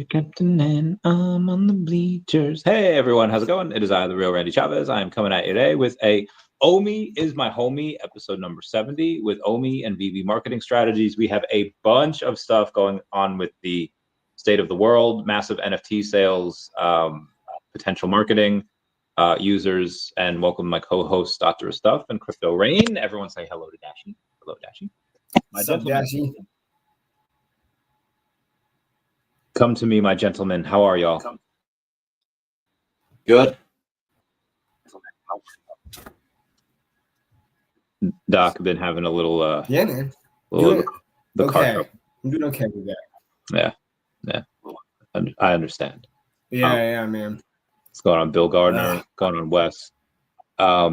captain and I'm on the bleachers. Hey everyone, how's it going? It is I, the real Randy Chavez. I am coming at you today with a OMI is my homie, episode number 70 with OMI and VeVe marketing strategies. We have a bunch of stuff going on with the state of the world, massive NFT sales, potential marketing, users, and welcome my co-host Dr. Stuff and Crypto Rain. Everyone say hello to Dashi. Hello, Dashi. What's up, Dashi? Come to me, my gentlemen. How are y'all? Good. Doc, been having a little yeah, man. The okay. car. I'm doing okay with that. Yeah. I understand. Yeah, man. What's going on, Bill Gardner? Going on, Wes? I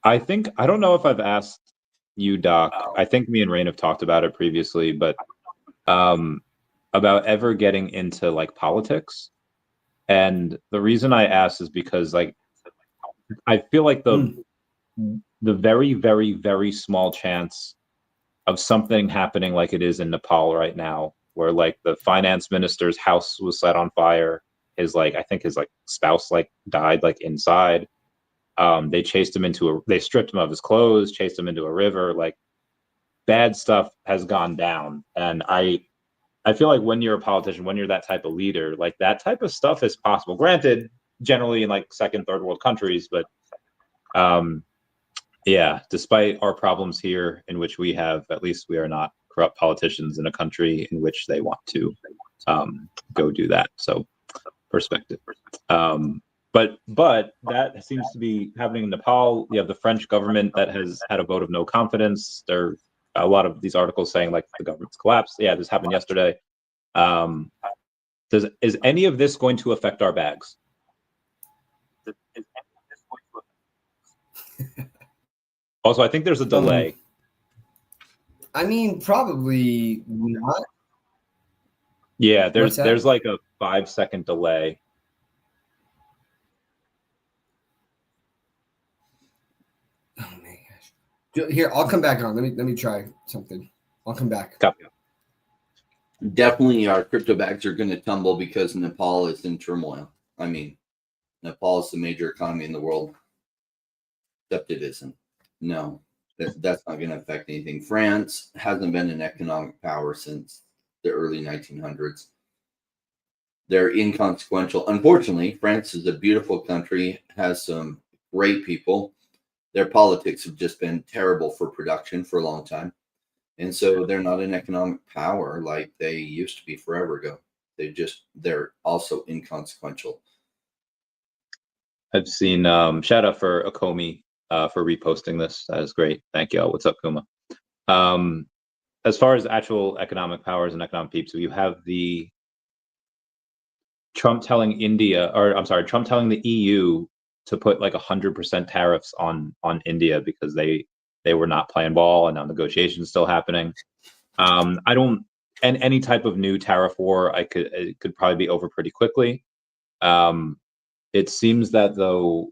don't know if I've asked you, Doc. I think me and Rain have talked about it previously, but about ever getting into like politics. And the reason I ask is because like I feel like the very, very, very small chance of something happening like it is in Nepal right now, where like the finance minister's house was set on fire. I think his spouse died inside. They chased him they stripped him of his clothes, chased him into a river. Bad stuff has gone down. And I feel like when you're a politician, when you're that type of leader, that type of stuff is possible. Granted, generally in second, third world countries, but yeah, despite our problems here, in which we are not corrupt politicians in a country in which they want to go do that. So perspective. But that seems to be happening in Nepal. You have the French government that has had a vote of no confidence. There a lot of these articles saying the government's collapsed. Yeah, this happened yesterday. Is any of this going to affect our bags? Also, I think there's a delay. I mean, probably not. Yeah, there's a 5-second delay. Oh my gosh! Here, I'll come back on. Let me try something. I'll come back. Copy. Definitely our crypto bags are going to tumble because Nepal is in turmoil. I mean, Nepal is the major economy in the world. Except it isn't. No, that's not going to affect anything. France hasn't been an economic power since the early 1900s. They're inconsequential. Unfortunately, France is a beautiful country, has some great people. Their politics have just been terrible for production for a long time. And so they're not an economic power like they used to be forever ago. They're also inconsequential. I've seen shout out for Akomi for reposting this. That is great. Thank you all. What's up, Kuma? As far as actual economic powers and economic peeps, you have the Trump telling the EU to put 100% tariffs on India because they were not playing ball, and now negotiations still happening. Any type of new tariff war, it could probably be over pretty quickly. It seems that though,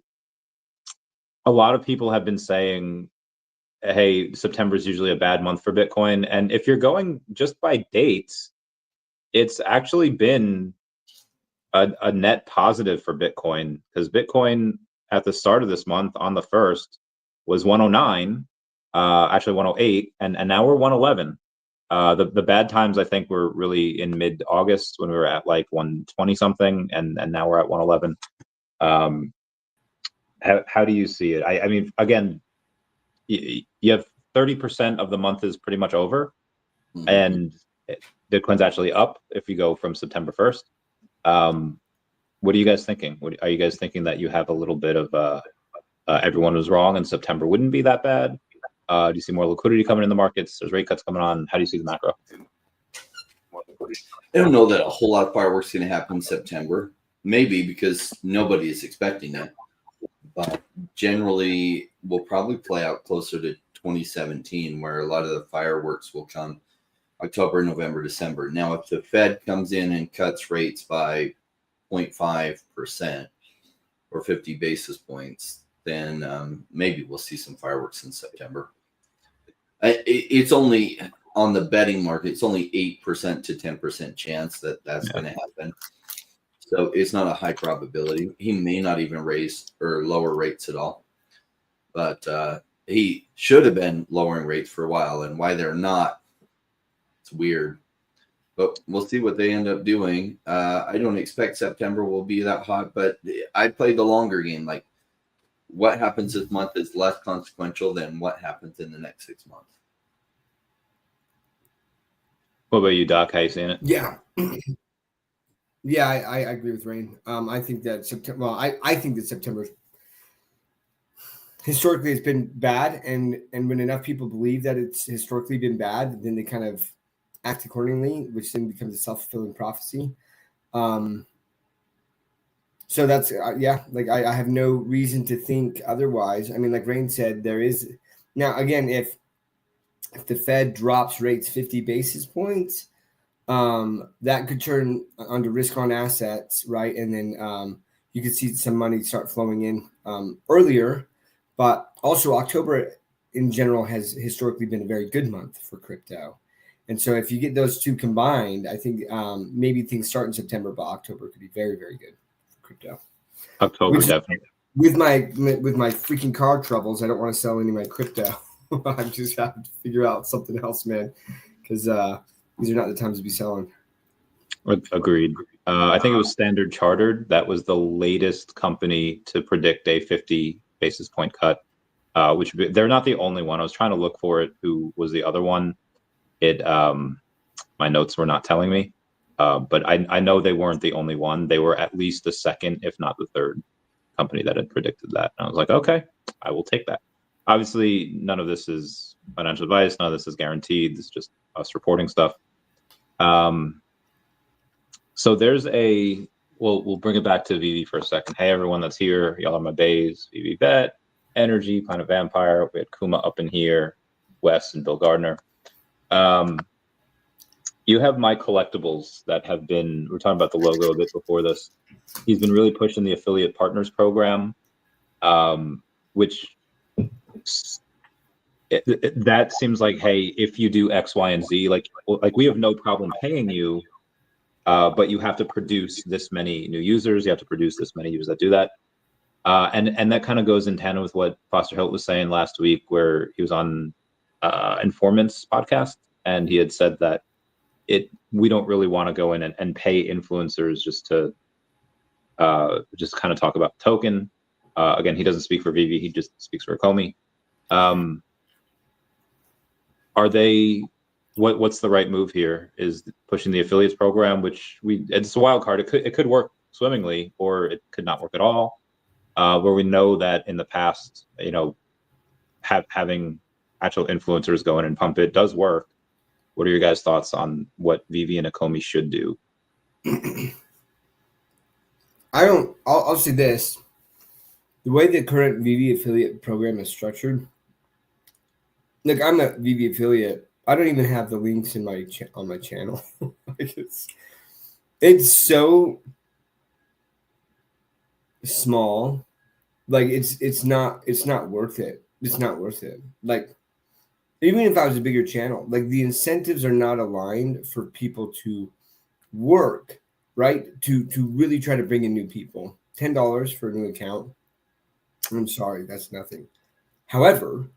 a lot of people have been saying, hey, September is usually a bad month for Bitcoin. And if you're going just by dates, it's actually been a net positive for Bitcoin, because Bitcoin at the start of this month on the 1st was 109, actually 108, and now we're 111. The bad times I think were really in mid-August when we were at 120 something, and now we're at 111. How do you see it? I mean, again, you have 30% of the month is pretty much over, and Bitcoin's actually up if you go from September 1st. What are you guys thinking? Are you guys thinking that you have a little bit of everyone was wrong and September wouldn't be that bad? Do you see more liquidity coming in the markets? There's rate cuts coming on. How do you see the macro? I don't know that a whole lot of fireworks going to happen in September. Maybe because nobody is expecting it. But generally, we'll probably play out closer to 2017, where a lot of the fireworks will come October, November, December. Now, if the Fed comes in and cuts rates by 0.5% or 50 basis points, then maybe we'll see some fireworks in September. It's only on the betting market, it's only 8% to 10% chance that that's going to happen. So it's not a high probability. He may not even raise or lower rates at all. But he should have been lowering rates for a while, and why they're not, it's weird. But we'll see what they end up doing. I don't expect September will be that hot, but I play the longer game. Like, what happens this month is less consequential than what happens in the next 6 months. What about you, Doc? How you seeing it? Yeah. Yeah, I agree with Rain. I think that September. Well, I think that September historically it's been bad, and when enough people believe that it's historically been bad, then they kind of act accordingly, which then becomes a self-fulfilling prophecy. So that's like I have no reason to think otherwise. I mean, like Rain said, there is now again if the Fed drops rates 50 basis points. That could turn onto risk on assets, right? And then you could see some money start flowing in earlier. But also October in general has historically been a very good month for crypto. And so if you get those two combined, I think maybe things start in September, but October could be very, very good for crypto. October, definitely. With my freaking car troubles, I don't want to sell any of my crypto. I just have to figure out something else, man, because these are not the times to be selling. Agreed. I think it was Standard Chartered. That was the latest company to predict a 50 basis point cut, which they're not the only one. I was trying to look for it. Who was the other one? My notes were not telling me, but I know they weren't the only one. They were at least the second, if not the third company that had predicted that. And I was like, okay, I will take that. Obviously, none of this is financial advice. None of this is guaranteed. This is just us reporting stuff. So there's we'll bring it back to VeVe for a second. Hey, everyone that's here. Y'all are my bays. VeVe Vet, Energy, Planet Vampire. We had Kuma up in here, Wes and Bill Gardner. You have my collectibles that have been, we're talking about the logo a bit before this. He's been really pushing the affiliate partners program, which that seems like, hey, if you do X, Y, and Z, like we have no problem paying you, but you have to produce this many new users. You have to produce this many users that do that. And that kind of goes in tandem with what Foster Hilt was saying last week, where he was on Informants podcast, and he had said that we don't really want to go in and pay influencers just to just kind of talk about the token. Again, he doesn't speak for VeVe, he just speaks for Komi. Are they what's the right move here? Is pushing the affiliates program, which it's a wild card. It could work swimmingly, or it could not work at all. Where we know that in the past, having actual influencers go in and pump it does work. What are your guys' thoughts on what VeVe and Komi should do? I'll say this. The way the current VeVe affiliate program is structured, look, I'm a VeVe affiliate. I don't even have the links in on my channel. Like it's so small. Like it's not worth it. It's not worth it. Like even if I was a bigger channel, like the incentives are not aligned for people to work, right? To really try to bring in new people. $10 for a new account. I'm sorry, that's nothing. However,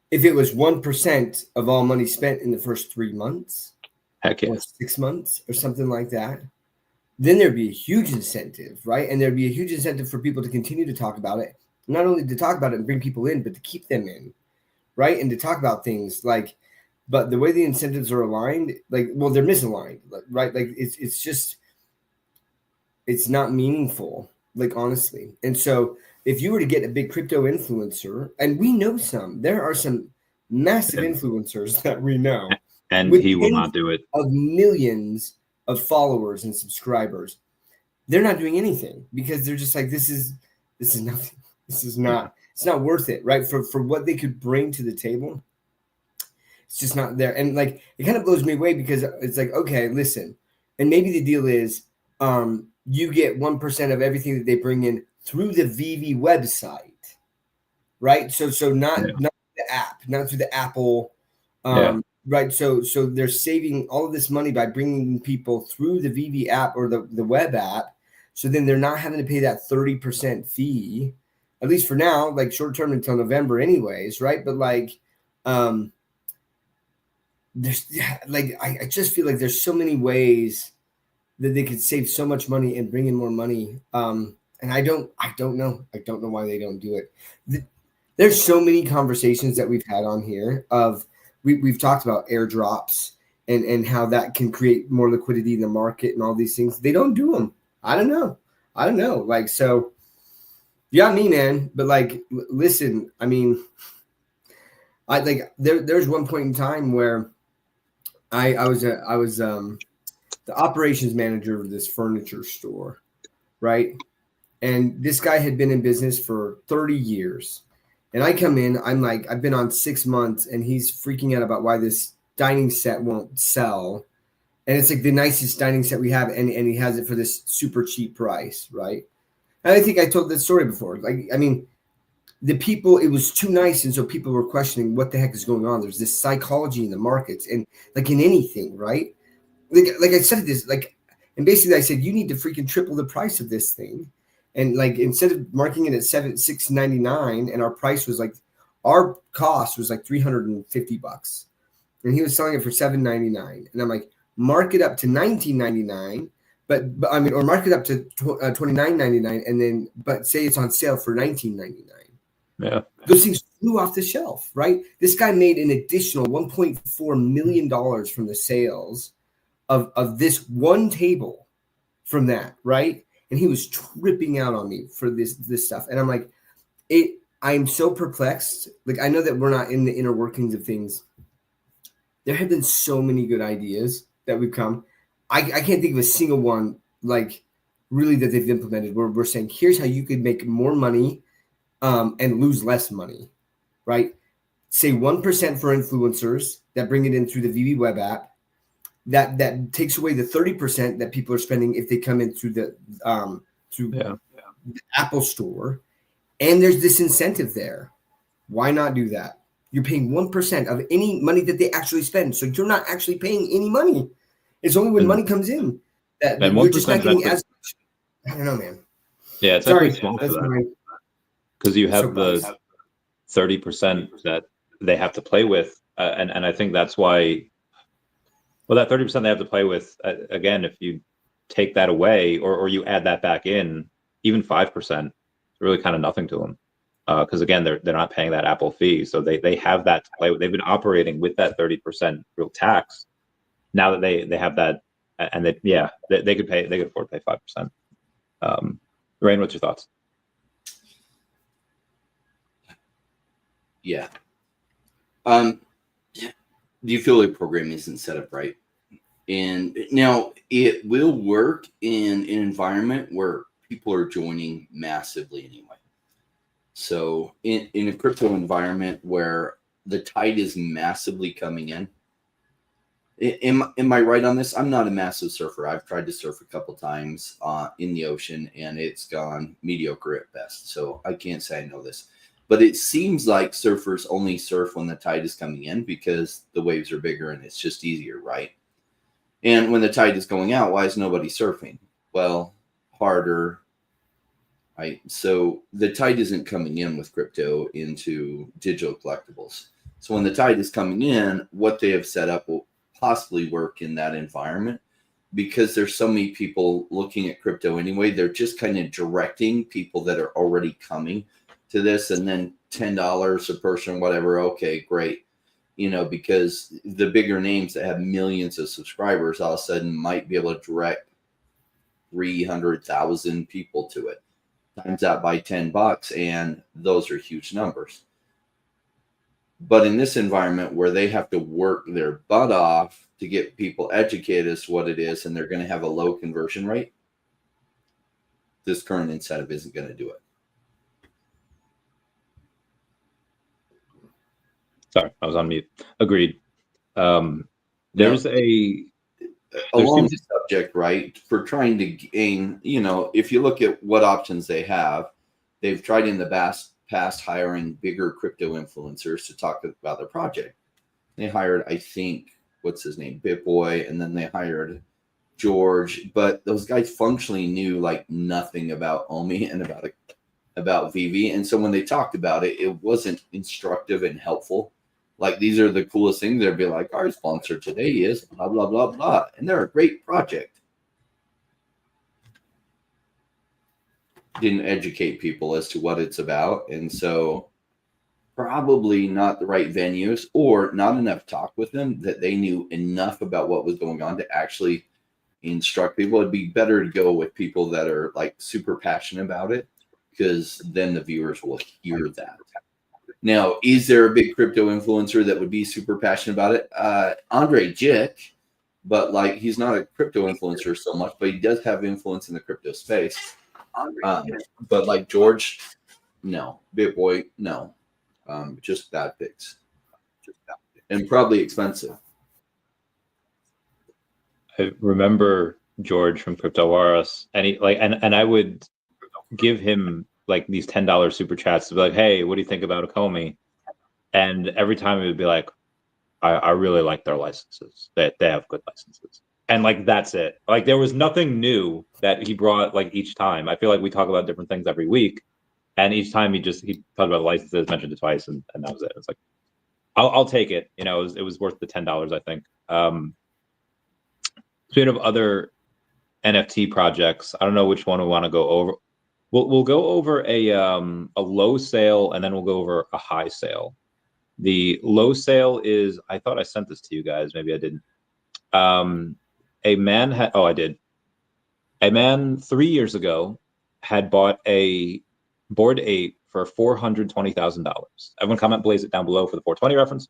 if it was 1% of all money spent in the first 3 months, heck yeah, or 6 months, or something like that, then there'd be a huge incentive, right? And there'd be a huge incentive for people to continue to talk about it, not only to talk about it and bring people in, but to keep them in, right? And to talk about things like, but the way the incentives are aligned, like, well, they're misaligned, right? Like it's just, it's not meaningful, like honestly. And so if you were to get a big crypto influencer, and we know there are some massive influencers that we know, and he will not do it, of millions of followers and subscribers, they're not doing anything because they're just like, this is nothing. This is not, it's not worth it, right? For what they could bring to the table, it's just not there. And like, it kind of blows me away because it's like, okay, listen, and maybe the deal is, you get 1% of everything that they bring in through the VeVe website, right? So not the app, not through the Apple right. So they're saving all of this money by bringing people through the VeVe app or the web app. So then they're not having to pay that 30% fee, at least for now, like short term until November anyways. Right. But like, there's like, I just feel like there's so many ways that they could save so much money and bring in more money. And I don't know. I don't know why they don't do it. There's so many conversations that we've had on here of we've talked about airdrops and how that can create more liquidity in the market and all these things. They don't do them. I don't know. Like, so yeah, me, man. But like, listen, I mean, I like there's one point in time where I was the operations manager of this furniture store, right? And this guy had been in business for 30 years. And I come in, I'm like, I've been on 6 months, and he's freaking out about why this dining set won't sell. And it's like the nicest dining set we have, and he has it for this super cheap price, right? And I think I told that story before. Like, I mean, the people, it was too nice, and so people were questioning what the heck is going on. There's this psychology in the markets, and like in anything, right? Like I said this, like, and basically I said, you need to freaking triple the price of this thing. And like, instead of marking it at $6.99, and our price was like, our cost was like $350, and he was selling it for $7.99. And I'm like, mark it up to $19.99, but I mean, or mark it up to $29.99, and then but say it's on sale for $19.99. Yeah, those things flew off the shelf, right? This guy made an additional $1.4 million from the sales of this one table from that, right? And he was tripping out on me for this stuff. And I'm like, I'm so perplexed. Like, I know that we're not in the inner workings of things. There have been so many good ideas that we've come. I can't think of a single one, like, really that they've implemented where we're saying, here's how you could make more money and lose less money, right? Say 1% for influencers that bring it in through the VeVe web app. That takes away the 30% that people are spending if they come in through the the Apple Store, and there's this incentive there. Why not do that? You're paying 1% of any money that they actually spend, so you're not actually paying any money. It's only when money comes in that you're just not getting as much. I don't know, man. Yeah, it's Sorry, actually small that's for that my because you have soapbox. the 30% that they have to play with, and I think that's why. Well, that 30% they have to play with, again, if you take that away or you add that back in, even 5%, it's really kind of nothing to them. Because again, they're not paying that Apple fee. So they have that to play with. They've been operating with that 30% real tax. Now that they have that, and they could afford to pay 5%. Rain, what's your thoughts? Yeah. Do you feel like programming isn't set up right? And now it will work in an environment where people are joining massively anyway. So in a crypto environment where the tide is massively coming in, am I right on this? I'm not a massive surfer. I've tried to surf a couple times in the ocean, and it's gone mediocre at best. So I can't say I know this. But it seems like surfers only surf when the tide is coming in because the waves are bigger and it's just easier, right? And when the tide is going out, why is nobody surfing? Well, harder, right? So the tide isn't coming in with crypto into digital collectibles. So when the tide is coming in, what they have set up will possibly work in that environment because there's so many people looking at crypto anyway. They're just kind of directing people that are already coming to this, and then $10 a person, whatever. Okay, great. You know, because the bigger names that have millions of subscribers all of a sudden might be able to direct 300,000 people to it. Times that by $10, and those are huge numbers. But in this environment where they have to work their butt off to get people educated as to what it is, and they're going to have a low conversion rate, this current incentive isn't going to do it. Sorry, I was on mute. Agreed. There's along the subject, right? For trying to gain, you know, if you look at what options they have, they've tried in the past hiring bigger crypto influencers to talk about their project. They hired, I think, what's his name, BitBoy, and then they hired George. But those guys functionally knew like nothing about OMI and about VeVe. And so when they talked about it, it wasn't instructive and helpful. Like, these are the coolest things. They'd be like, our sponsor today is blah, blah, blah, blah. And they're a great project. Didn't educate people as to what it's about. And so probably not the right venues, or not enough talk with them that they knew enough about what was going on to actually instruct people. It'd be better to go with people that are like super passionate about it, because then the viewers will hear that. Now, is there a big crypto influencer that would be super passionate about it? Andre Jick, but like, he's not a crypto influencer so much, but he does have influence in the crypto space. But like George, no. BitBoy, no. Just bad picks. And probably expensive. I remember George from Crypto Wars, and he like, and I would give him like these $10 super chats to be like, hey, what do you think about a Comey? And every time it would be like, I really like their licenses. They have good licenses. And like, that's it. Like, there was nothing new that he brought like each time. I feel like we talk about different things every week, and each time he talked about licenses, mentioned it twice, and that was it. It's like, I'll take it. You know, it was worth the $10, I think. Speaking of other NFT projects, I don't know which one we want to go over. We'll go over a low sale, and then we'll go over a high sale. The low sale is, I thought I sent this to you guys. Maybe I didn't. A man 3 years ago had bought a Bored Ape for $420,000. Everyone comment blaze it down below for the 420 reference.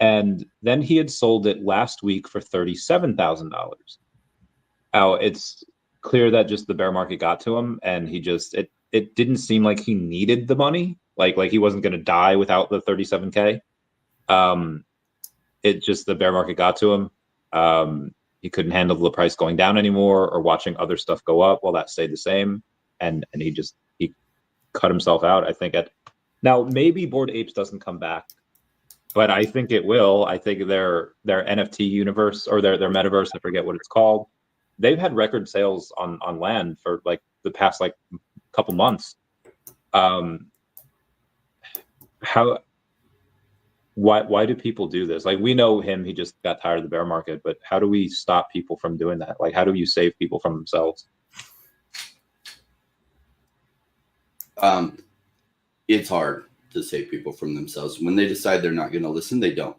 And then he had sold it last week for $37,000. Now, it's clear that just the bear market got to him, and he just, it didn't seem like he needed the money. Like he wasn't going to die without the 37K. It just, the bear market got to him. He couldn't handle the price going down anymore, or watching other stuff go up while that stayed the same. And he cut himself out, I think. Now, maybe Bored Apes doesn't come back, but I think it will. I think their NFT universe, or their metaverse, I forget what it's called, they've had record sales on land for like the past like couple months. Why do people do this? Like, we know him, he just got tired of the bear market, but how do we stop people from doing that? Like, how do you save people from themselves? It's hard to save people from themselves. When they decide they're not going to listen, they don't.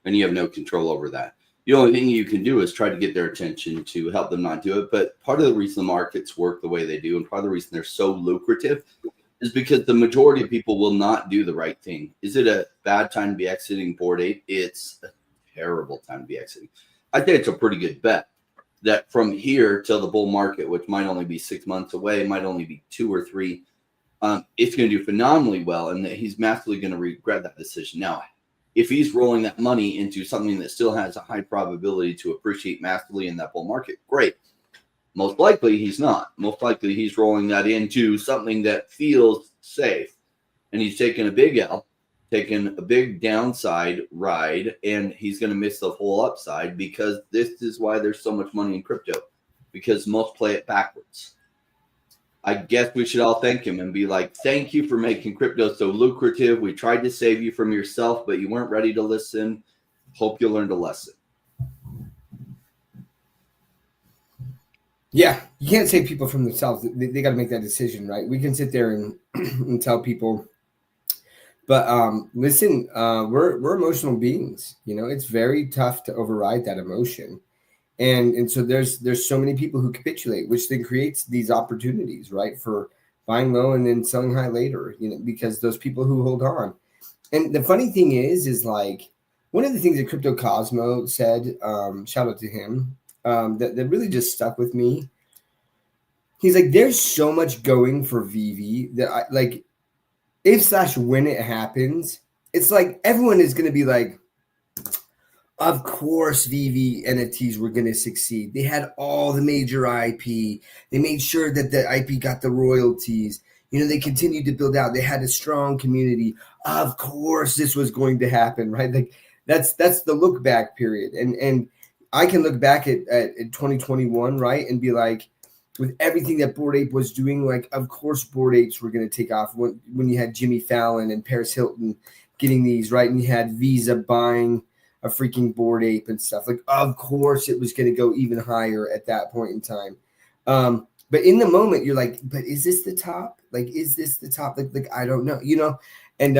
And you have no control over that. The only thing you can do is try to get their attention to help them not do it. But part of the reason the markets work the way they do, and part of the reason they're so lucrative, is because the majority of people will not do the right thing. Is it a bad time to be exiting Bored Ape? It's a terrible time to be exiting. I think it's a pretty good bet that from here till the bull market, which might only be 6 months away, might only be 2 or 3, it's going to do phenomenally well, and that he's massively going to regret that decision. Now, if he's rolling that money into something that still has a high probability to appreciate massively in that bull market, great. Most likely he's not. Most likely he's rolling that into something that feels safe, and he's taking a big L, taking a big downside ride, and he's going to miss the whole upside, because this is why there's so much money in crypto, because most play it backwards. I guess we should all thank him and be like, thank you for making crypto so lucrative. We tried to save you from yourself, but you weren't ready to listen. Hope you learned a lesson. Yeah, you can't save people from themselves. They got to make that decision, right? We can sit there and tell people, but listen, we're emotional beings. You know, it's very tough to override that emotion. And so there's so many people who capitulate, which then creates these opportunities, right, for buying low and then selling high later, you know, because those people who hold on. And the funny thing is like, one of the things that Crypto Cosmo said, shout out to him, that really just stuck with me. He's like, there's so much going for VeVe that when it happens, it's like everyone is going to be like, of course, VeVe NFTs were going to succeed. They had all the major IP. They made sure that the IP got the royalties. You know, they continued to build out. They had a strong community. Of course, this was going to happen, right? Like, that's the look back period. And I can look back at 2021, right, and be like, with everything that Bored Ape was doing, like, of course Bored Apes were going to take off when you had Jimmy Fallon and Paris Hilton getting these, right, and you had Visa buying a freaking Bored Ape and stuff. Like, of course it was going to go even higher at that point in time. But in the moment, you're like, but is this the top? Like, is this the top? Like I don't know, you know? And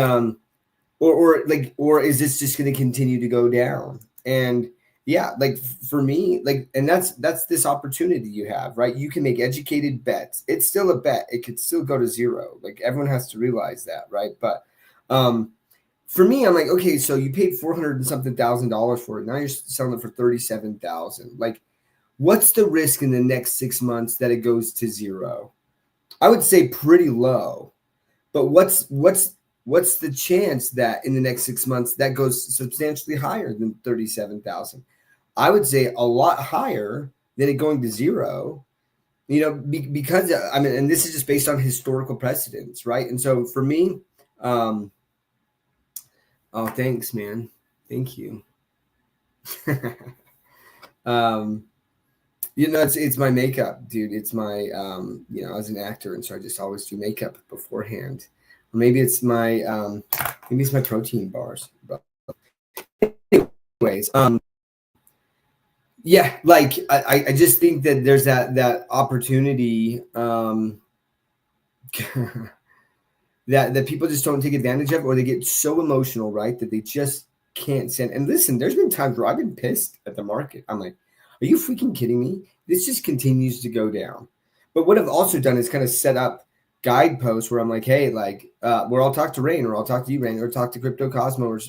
or is this just going to continue to go down? And yeah, like for me, like, and that's this opportunity you have, right? You can make educated bets. It's still a bet. It could still go to zero. Like, everyone has to realize that, right? But for me, I'm like, okay, so you paid $400 and something thousand for it. Now you're selling it for $37,000. Like, what's the risk in the next 6 months that it goes to zero? I would say pretty low. But what's the chance that in the next 6 months that goes substantially higher than 37,000? I would say a lot higher than it going to zero, you know, because I mean, and this is just based on historical precedents, right? And so for me, oh, thanks, man. Thank you. You know, it's my makeup, dude. It's my, you know, I was an actor, and so I just always do makeup beforehand. Or maybe it's my protein bars. But anyways, yeah, like I just think that there's that opportunity that people just don't take advantage of, or they get so emotional, right, that they just can't send. And listen, there's been times where I've been pissed at the market. I'm like, are you freaking kidding me? This just continues to go down. But what I've also done is kind of set up guideposts where I'm like, hey, like, where I'll talk to Rain, or I'll talk to you, Rain, or talk to Crypto Cosmo, or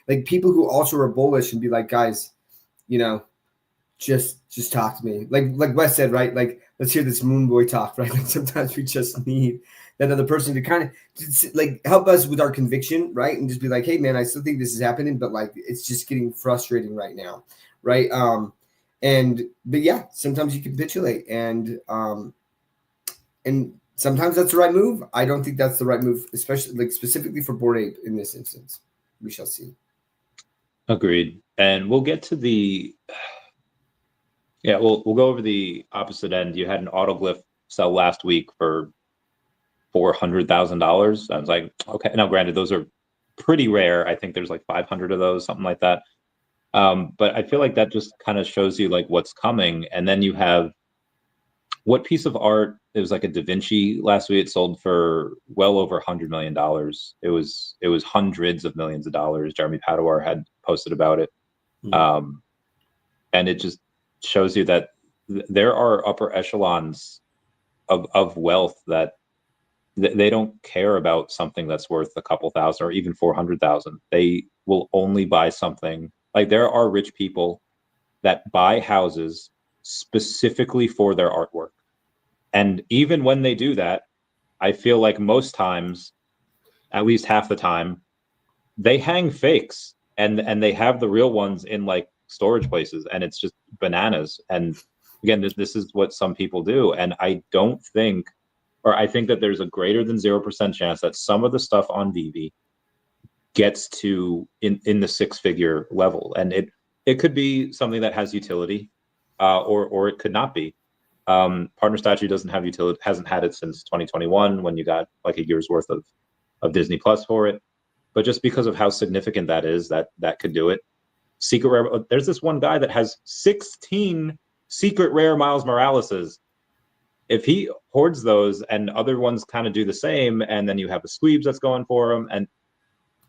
like people who also are bullish, and be like, guys, you know, just talk to me. Like Wes said, right? Like, let's hear this moon boy talk, right? Like, sometimes we just need that other person to kind of like help us with our conviction, right? And just be like, hey, man, I still think this is happening, but like, it's just getting frustrating right now, right? But yeah, sometimes you capitulate, and sometimes that's the right move. I don't think that's the right move, especially like specifically for Bored Ape in this instance. We shall see. Agreed. And we'll get to the we'll go over the opposite end. You had an autoglyph sell last week for $400,000. I was like, okay. Now, granted, those are pretty rare. I think there's like 500 of those, something like that. But I feel like that just kind of shows you like what's coming. And then you have what piece of art? It was like a Da Vinci last week. It sold for well over $100 million. It was hundreds of millions of dollars. Jeremy Padawar had posted about it. And it just shows you that there are upper echelons of wealth that they don't care about something that's worth a couple thousand or even 400,000. They will only buy something. Like, there are rich people that buy houses specifically for their artwork. And even when they do that, I feel like most times, at least half the time, they hang fakes and they have the real ones in like storage places, and it's just bananas. And again, this is what some people do. And I don't think, or I think that there's a greater than 0% chance that some of the stuff on VeVe gets to in the six-figure level. And it could be something that has utility, or it could not be. Partner Statue doesn't have utility, hasn't had it since 2021 when you got like a year's worth of Disney Plus for it. But just because of how significant that is, that could do it. Secret rare, there's this one guy that has 16 secret rare Miles Moraleses. If he hoards those and other ones kind of do the same, and then you have the squeebs that's going for him, and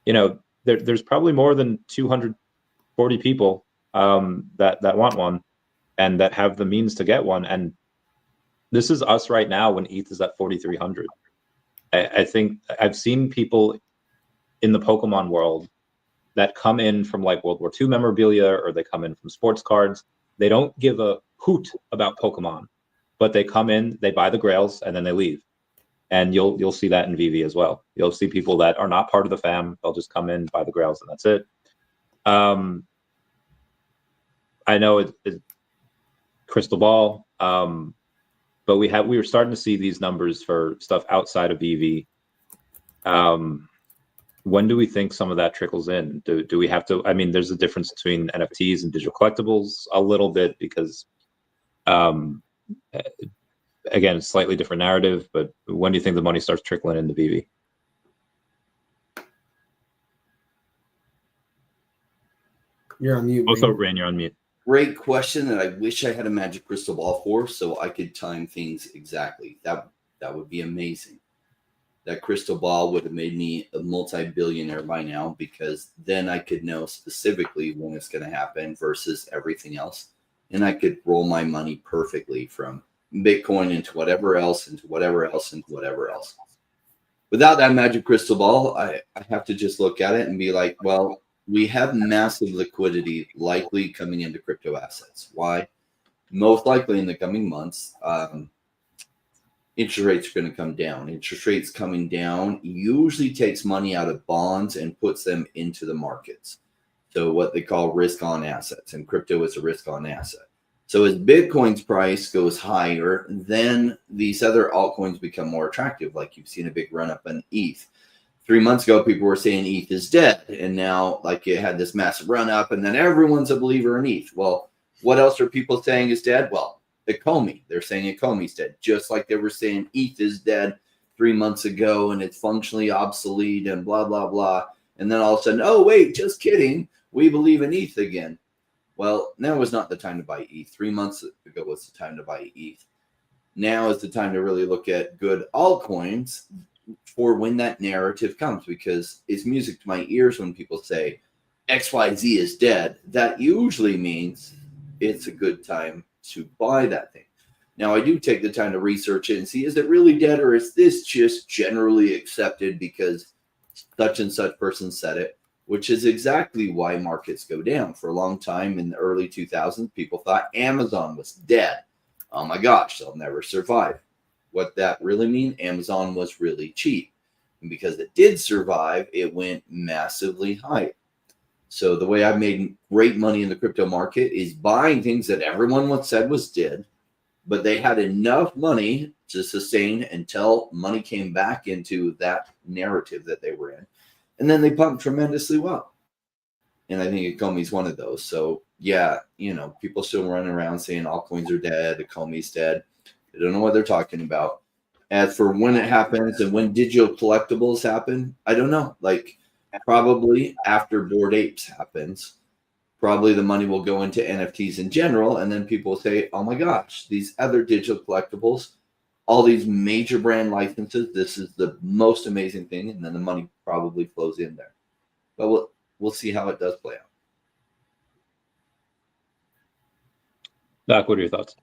you know, there's probably more than 240 people that want one and that have the means to get one. And this is us right now when ETH is at 4,300. I think I've seen people in the Pokemon world that come in from like World War II memorabilia, or they come in from sports cards. They don't give a hoot about Pokemon, but they come in, they buy the grails, and then they leave. And you'll see that in VeVe as well. You'll see people that are not part of the fam. They'll just come in, buy the grails, and that's it. I know it's crystal ball, but we were starting to see these numbers for stuff outside of VeVe. when do we think some of that trickles in? Do we have to? I mean, there's a difference between NFTs and digital collectibles a little bit because, again, it's slightly different narrative. But when do you think the money starts trickling into VeVe? You're on mute. Also, Rain, you're on mute. Great question that I wish I had a magic crystal ball for, so I could time things exactly. That would be amazing. That crystal ball would have made me a multi-billionaire by now, because then I could know specifically when it's going to happen versus everything else. And I could roll my money perfectly from Bitcoin into whatever else, into whatever else, into whatever else. Without that magic crystal ball, I have to just look at it and be like, well, we have massive liquidity likely coming into crypto assets. Why? Most likely in the coming months, interest rates are going to come down. Interest rates coming down usually takes money out of bonds and puts them into the markets. So what they call risk-on assets, and crypto is a risk-on asset. So as Bitcoin's price goes higher, then these other altcoins become more attractive. Like you've seen a big run-up in ETH. 3 months ago, people were saying ETH is dead. And now like it had this massive run-up, and then everyone's a believer in ETH. Well, what else are people saying is dead? Well, Ecomi. They're saying Ecomi's dead, just like they were saying ETH is dead 3 months ago and it's functionally obsolete and blah, blah, blah. And then all of a sudden, oh, wait, just kidding. We believe in ETH again. Well, now is not the time to buy ETH. 3 months ago was the time to buy ETH. Now is the time to really look at good altcoins for when that narrative comes, because it's music to my ears when people say XYZ is dead. That usually means it's a good time to buy that thing. Now, I do take the time to research it and see, is it really dead, or is this just generally accepted because such and such person said it, which is exactly why markets go down. For a long time in the early 2000s, people thought Amazon was dead. Oh my gosh, they'll never survive. What that really means, Amazon was really cheap. And because it did survive, it went massively higher. So the way I've made great money in the crypto market is buying things that everyone once said was dead, but they had enough money to sustain until money came back into that narrative that they were in. And then they pumped tremendously well. And I think Ecomi's one of those. So yeah, you know, people still running around saying altcoins are dead, Ecomi's dead. They don't know what they're talking about. As for when it happens and when digital collectibles happen, I don't know. Like, probably after Bored Apes happens, probably the money will go into NFTs in general, and then people will say, oh my gosh, these other digital collectibles, all these major brand licenses, this is the most amazing thing, and then the money probably flows in there. But we'll see how it does play out. Doc, what are your thoughts?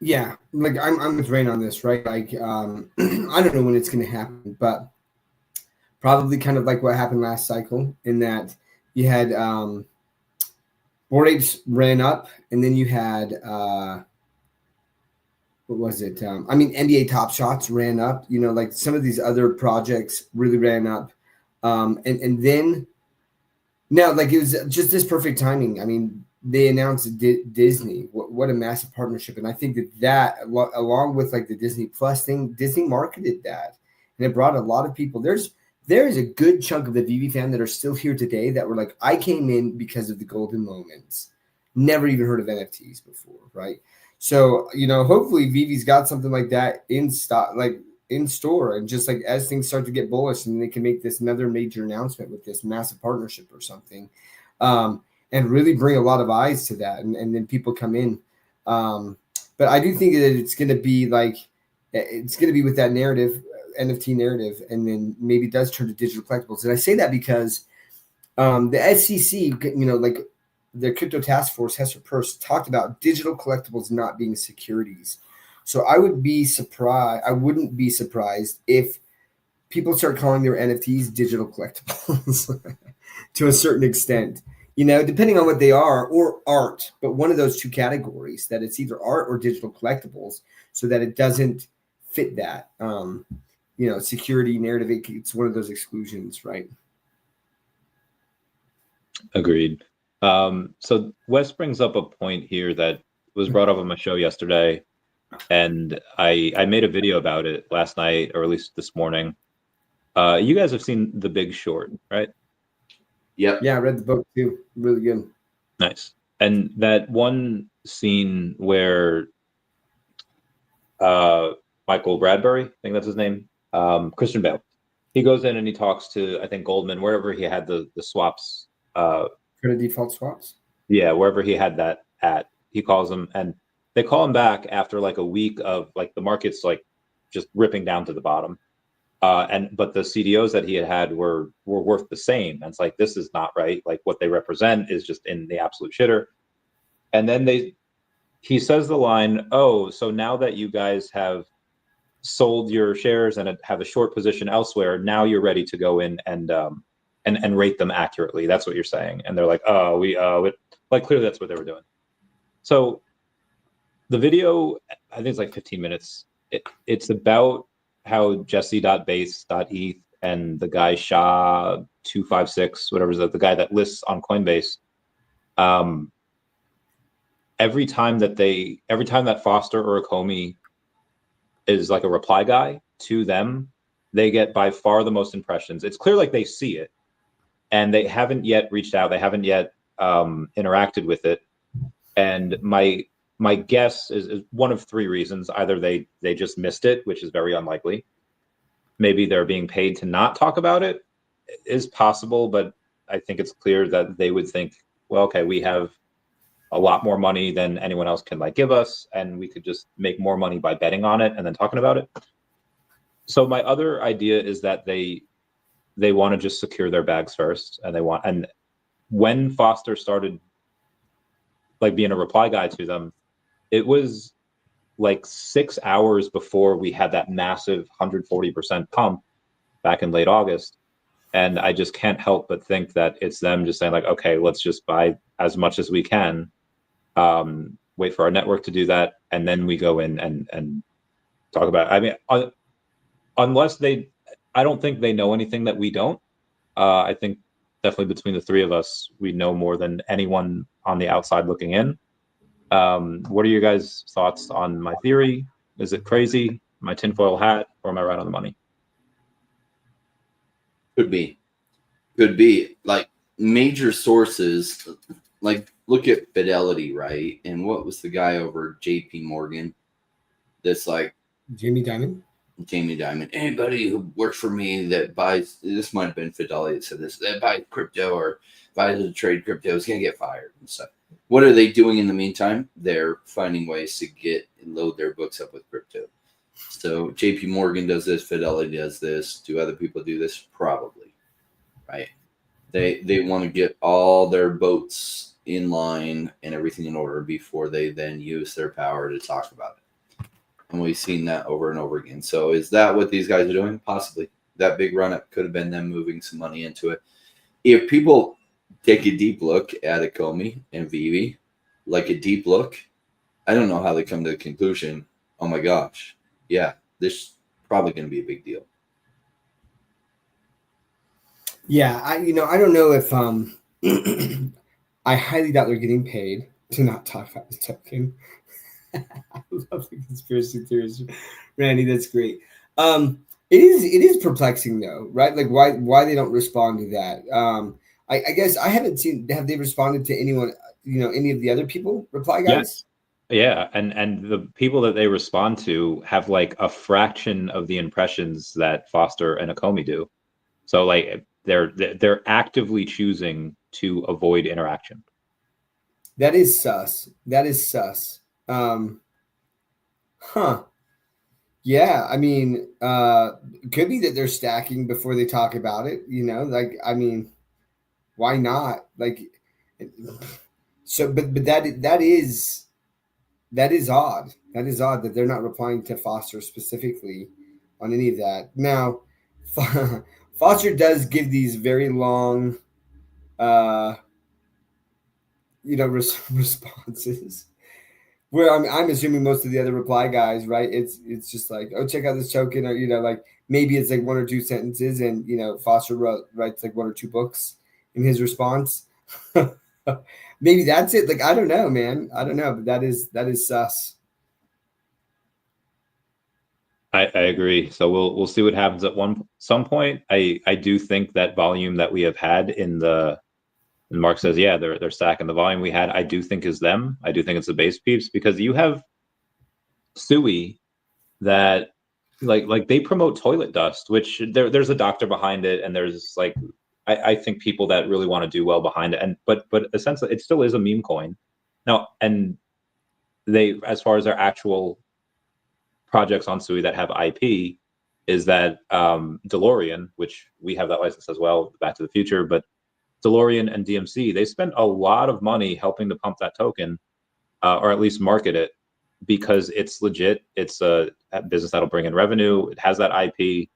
Yeah, like I'm with Rain on this, right? Like I don't know when it's going to happen, but probably kind of like what happened last cycle, in that you had Bored Apes ran up, and then you had what was it? NBA Top Shots ran up. You know, like some of these other projects really ran up, and then now, like, it was just this perfect timing. I mean, they announced Disney. What a massive partnership. And I think that along with like the Disney Plus thing, Disney marketed that, and it brought a lot of people. There is a good chunk of the VeVe fan that are still here today that were like, I came in because of the golden moments. Never even heard of NFTs before, right? So, you know, hopefully VeVe's got something like that in stock, like in store, and just like as things start to get bullish, and they can make this another major announcement with this massive partnership or something. And really bring a lot of eyes to that, and then people come in. But I do think that it's going to be like, it's going to be with that narrative, NFT narrative, and then maybe it does turn to digital collectibles. And I say that because the SEC, you know, like the crypto task force, Hester Peirce, talked about digital collectibles not being securities. So I wouldn't be surprised if people start calling their NFTs digital collectibles to a certain extent. You know, depending on what they are, or art, but one of those two categories, that it's either art or digital collectibles, so that it doesn't fit that, you know, security narrative. It's one of those exclusions, right? Agreed. So Wes brings up a point here that was brought up on my show yesterday, and I made a video about it last night, or at least this morning. You guys have seen The Big Short, right? Yep. Yeah, I read the book too. Really good. Nice. And that one scene where Michael Bradbury, I think that's his name, Christian Bale, he goes in and he talks to, I think, Goldman, wherever he had the swaps. Credit default swaps? Yeah, wherever he had that at, he calls them, and they call him back after like a week of like the market's like just ripping down to the bottom. But the CDOs that he had were worth the same. And it's like, this is not right. Like what they represent is just in the absolute shitter. And then he says the line, "Oh, so now that you guys have sold your shares and have a short position elsewhere, now you're ready to go in and rate them accurately." That's what you're saying. And they're like, "Oh, like clearly that's what they were doing." So the video, I think it's like 15 minutes. It's about how Jesse.base.eth and the guy SHA256, whatever, the guy that lists on Coinbase, every time that Foster or a Comey is like a reply guy to them, they get by far the most impressions. It's clear like they see it, and they haven't yet reached out. They haven't yet interacted with it. And my guess is one of three reasons. Either they just missed it, which is very unlikely. Maybe they're being paid to not talk about it, is possible, but I think it's clear that they would think, well, okay, we have a lot more money than anyone else can like give us, and we could just make more money by betting on it and then talking about it. So my other idea is that they want to just secure their bags first, and when Foster started like being a reply guy to them, it was like 6 hours before we had that massive 140% pump back in late August. And I just can't help but think that it's them just saying like, okay, let's just buy as much as we can, wait for our network to do that, and then we go in and talk about it. I mean, unless I don't think they know anything that we don't. I think definitely between the three of us, we know more than anyone on the outside looking in. What are your guys' thoughts on my theory? Is it crazy, my tinfoil hat, or am I right on the money? Could be like major sources. Like look at Fidelity, right? And what was the guy over JP Morgan? That's like Jamie Dimon. Anybody who works for me that buys, this might have been Fidelity that said this, that buys crypto or buys to trade crypto is going to get fired and stuff. What are they doing in the meantime? They're finding ways to load their books up with crypto. So JP Morgan does this, Fidelity does this. Do other people do this? Probably, right? They want to get all their boats in line and everything in order before they then use their power to talk about it. And we've seen that over and over again. So is that what these guys are doing? Possibly. That big run up could have been them moving some money into it. If people take a deep look at a OMI and VeVe, like a deep look, I don't know how they come to the conclusion, oh my gosh, yeah, this is probably going to be a big deal. Yeah, I don't know if I highly doubt they're getting paid to not talk about the token. I love the conspiracy theories, Randy. That's great. It is perplexing though, right? Like why they don't respond to that. I guess I haven't seen. Have they responded to anyone? Any of the other people reply guys? Yes. Yeah, and the people that they respond to have like a fraction of the impressions that Foster and Comey do. So like they're actively choosing to avoid interaction. That is sus. Yeah, I mean, it could be that they're stacking before they talk about it. I mean, why not? Like, so, but that is odd. That is odd that they're not replying to Foster specifically on any of that. Now, Foster does give these very long, responses. Where I'm assuming most of the other reply guys, right? It's just like, oh, check out this token, or like maybe it's like one or two sentences, and Foster writes like one or two books in his response. Maybe that's it. Like I don't know, man. I don't know, but that is sus. I agree. So we'll see what happens at some point. I do think that volume that we have had and Mark says, yeah, they're stacking the volume we had. I do think is them. I do think it's the base peeps because you have Sui that like they promote toilet dust, which there's a doctor behind it, and there's like I think people that really want to do well behind it, and but essentially it still is a meme coin now, and they as far as their actual projects on Sui that have IP is that DeLorean, which we have that license as well, Back to the Future, but DeLorean and DMC, they spent a lot of money helping to pump that token, or at least market it, because it's legit. It's a business that'll bring in revenue. It has that IP,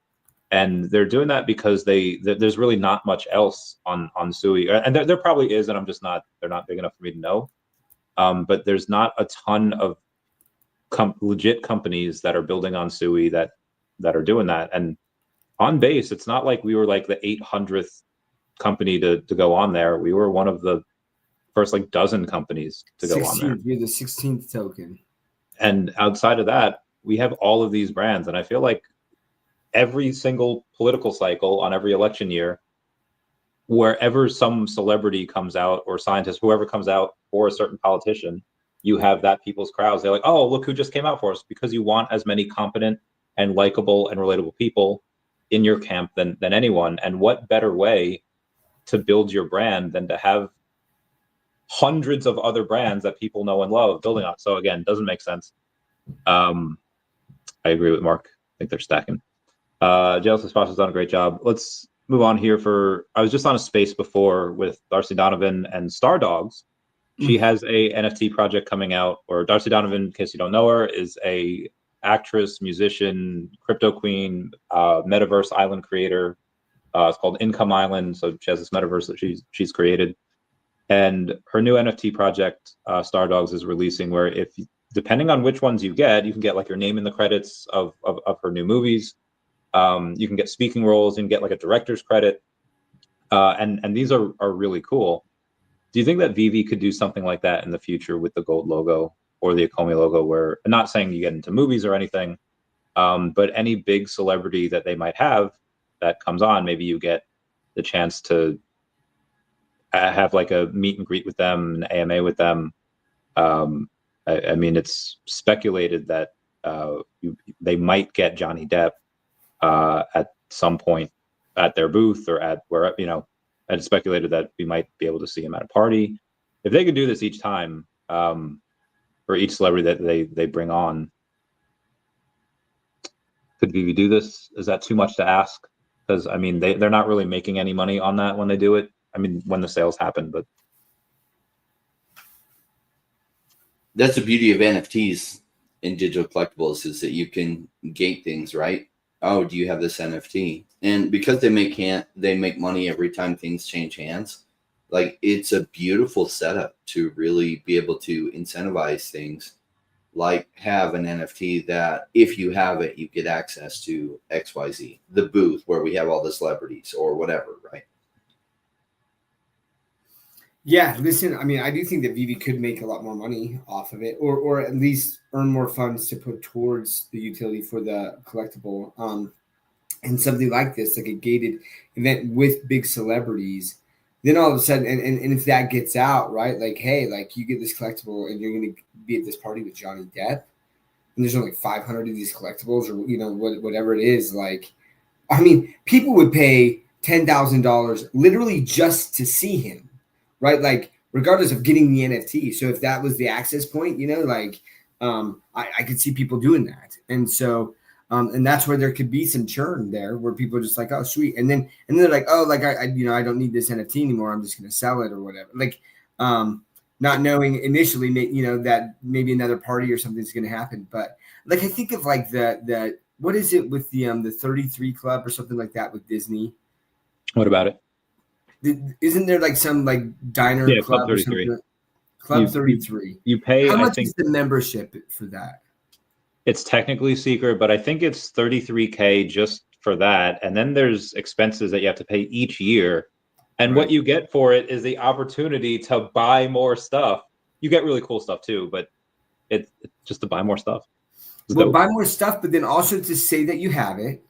and they're doing that because there's really not much else on Sui, and there probably is, and I'm just not. They're not big enough for me to know. But there's not a ton of legit companies that are building on Sui that are doing that. And on base, it's not like we were like the 800th company to go on there. We were one of the first like dozen companies to go on there. You're the 16th token. And outside of that, we have all of these brands. And I feel like every single political cycle on every election year, wherever some celebrity comes out or scientist, whoever comes out for a certain politician, you have that people's crowds. They're like, oh, look who just came out for us, because you want as many competent and likable and relatable people in your camp than anyone. And what better way to build your brand than to have hundreds of other brands that people know and love building on. So again, doesn't make sense. I agree with Mark. I think they're stacking. Genesis Foster's done a great job. Let's move on here. I was just on a space before with Darcy Donovan and Star Dogs. She has a NFT project coming out, or Darcy Donovan, in case you don't know her, is a actress, musician, crypto queen, metaverse island creator. It's called Income Island. So she has this metaverse that she's created. And her new NFT project, Star Dogs, is releasing, where depending on which ones you can get like your name in the credits of her new movies. You can get speaking roles, you can get like a director's credit. And these are really cool. Do you think that VeVe could do something like that in the future with the gold logo or the Akomi logo, where I'm not saying you get into movies or anything, but any big celebrity that they might have that comes on, maybe you get the chance to have like a meet and greet with them, an AMA with them. I mean, it's speculated that they might get Johnny Depp at some point at their booth or at where, it's speculated that we might be able to see him at a party. If they could do this each time, for each celebrity that they bring on, could VeVe do this? Is that too much to ask? Because I mean, they're not really making any money on that when they do it. I mean, when the sales happen, but that's the beauty of NFTs in digital collectibles, is that you can gate things, right? Oh, do you have this NFT? And because they make money every time things change hands, like it's a beautiful setup to really be able to incentivize things, like have an NFT that if you have it, you get access to XYZ, the booth where we have all the celebrities or whatever, right? Yeah, listen, I mean, I do think that VeVe could make a lot more money off of it, or at least earn more funds to put towards the utility for the collectible. And something like this, like a gated event with big celebrities, then all of a sudden, and if that gets out, right, like, hey, like you get this collectible and you're going to be at this party with Johnny Depp, and there's only 500 of these collectibles, or whatever it is. Like, I mean, people would pay $10,000 literally just to see him, right? Like, regardless of getting the NFT. So if that was the access point, I could see people doing that. And so, and that's where there could be some churn there, where people are just like, oh, sweet. And then they're like, oh, like I don't need this NFT anymore. I'm just going to sell it or whatever. Like, not knowing initially, that maybe another party or something's going to happen. But like, I think of like the what is it with the 33 Club or something like that with Disney? What about it? Isn't there like some like diner club Club 33? Or Club 33. You pay. How much is the membership for that? It's technically secret, but I think it's $33K just for that. And then there's expenses that you have to pay each year. And what you get for it is the opportunity to buy more stuff. You get really cool stuff too, but it's just to buy more stuff. Well, buy more stuff, but then also to say that you have it,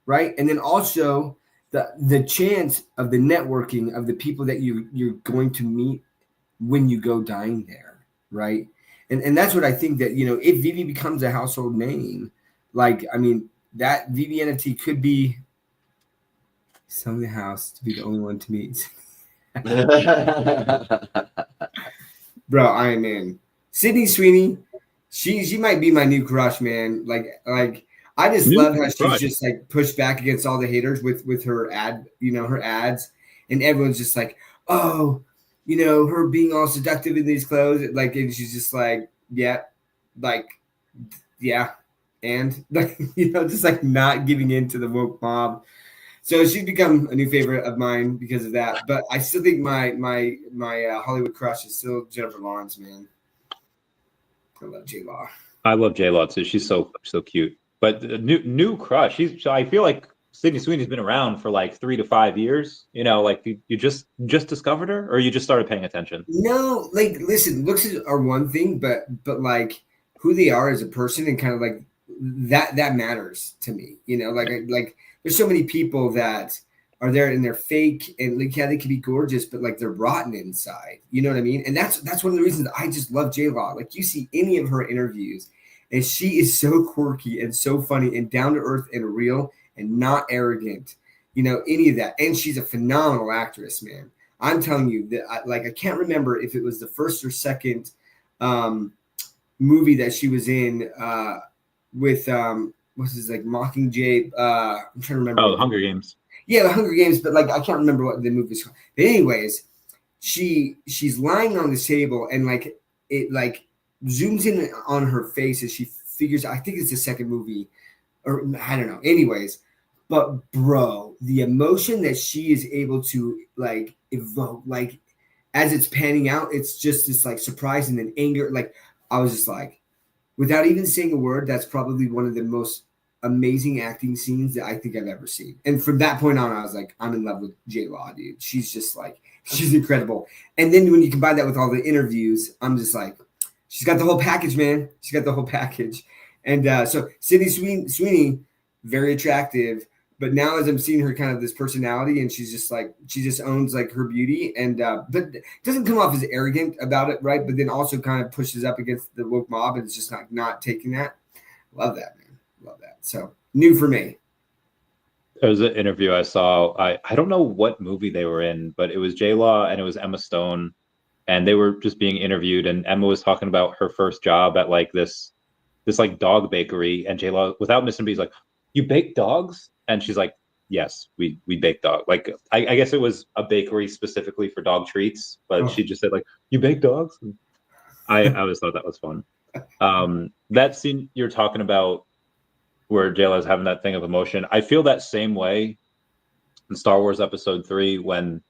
right? And then also the chance of the networking of the people that you're going to meet when you go dine there, right? And that's what I think that, you know, if VeVe becomes a household name, like, I mean, that VeVe NFT could be selling the house to be the only one to meet. Bro, I am in. Sydney Sweeney, she might be my new crush, man. Like I just love how she's just like pushed back against all the haters with her ad, you know, her ads, and everyone's just like, oh, you know, her being all seductive in these clothes, like, and she's just like, yeah, like, yeah, and like, you know, just like not giving in to the woke mob. So she's become a new favorite of mine because of that. But I still think my Hollywood crush is still Jennifer Lawrence, man. I love J-Law. I love J-Law too. She's so cute. But the new crush. I feel like Sydney Sweeney's been around for like 3 to 5 years. You know, like you just discovered her, or you just started paying attention? No, like, listen, looks are one thing, but like who they are as a person and kind of like that matters to me. You know, like there's so many people that are there and they're fake and like, yeah, they can be gorgeous, but like they're rotten inside. You know what I mean? And that's one of the reasons I just love J-Law. Like, you see any of her interviews and she is so quirky and so funny and down to earth and real and not arrogant, you know, any of that. And she's a phenomenal actress, man. I'm telling you that I can't remember if it was the first or second movie that she was in with what's his, like, Mockingjay. I'm trying to remember. Oh, Hunger Games. Yeah, the Hunger Games, but like I can't remember what the movie's called. But anyways, she's lying on the table and like it like zooms in on her face as she figures. I think it's the second movie, or I don't know. Anyways, but bro, the emotion that she is able to like evoke, like as it's panning out, it's just this like surprise and then anger. Like, I was just like, without even saying a word, that's probably one of the most amazing acting scenes that I think I've ever seen. And from that point on, I was like, I'm in love with J-Law, dude. She's just like, she's incredible. And then when you combine that with all the interviews, I'm just like, she's got the whole package, man. She's got the whole package. And so Sydney Sweeney, very attractive. But now as I'm seeing her kind of this personality, and she's just like, she just owns like her beauty, and but doesn't come off as arrogant about it, right? But then also kind of pushes up against the woke mob, and it's just not taking that. Love that, man. Love that. So new for me. There was an interview I saw. I don't know what movie they were in, but it was J-Law and it was Emma Stone, and they were just being interviewed. And Emma was talking about her first job at like this like dog bakery, and J-Law, without missing a beat, like, "You bake dogs?" And she's like, "Yes, we bake dog." Like, I guess it was a bakery specifically for dog treats, but she just said like, "You bake dogs?" And I always thought that was fun. That scene you're talking about, where J-La's having that thing of emotion, I feel that same way in Star Wars Episode 3 when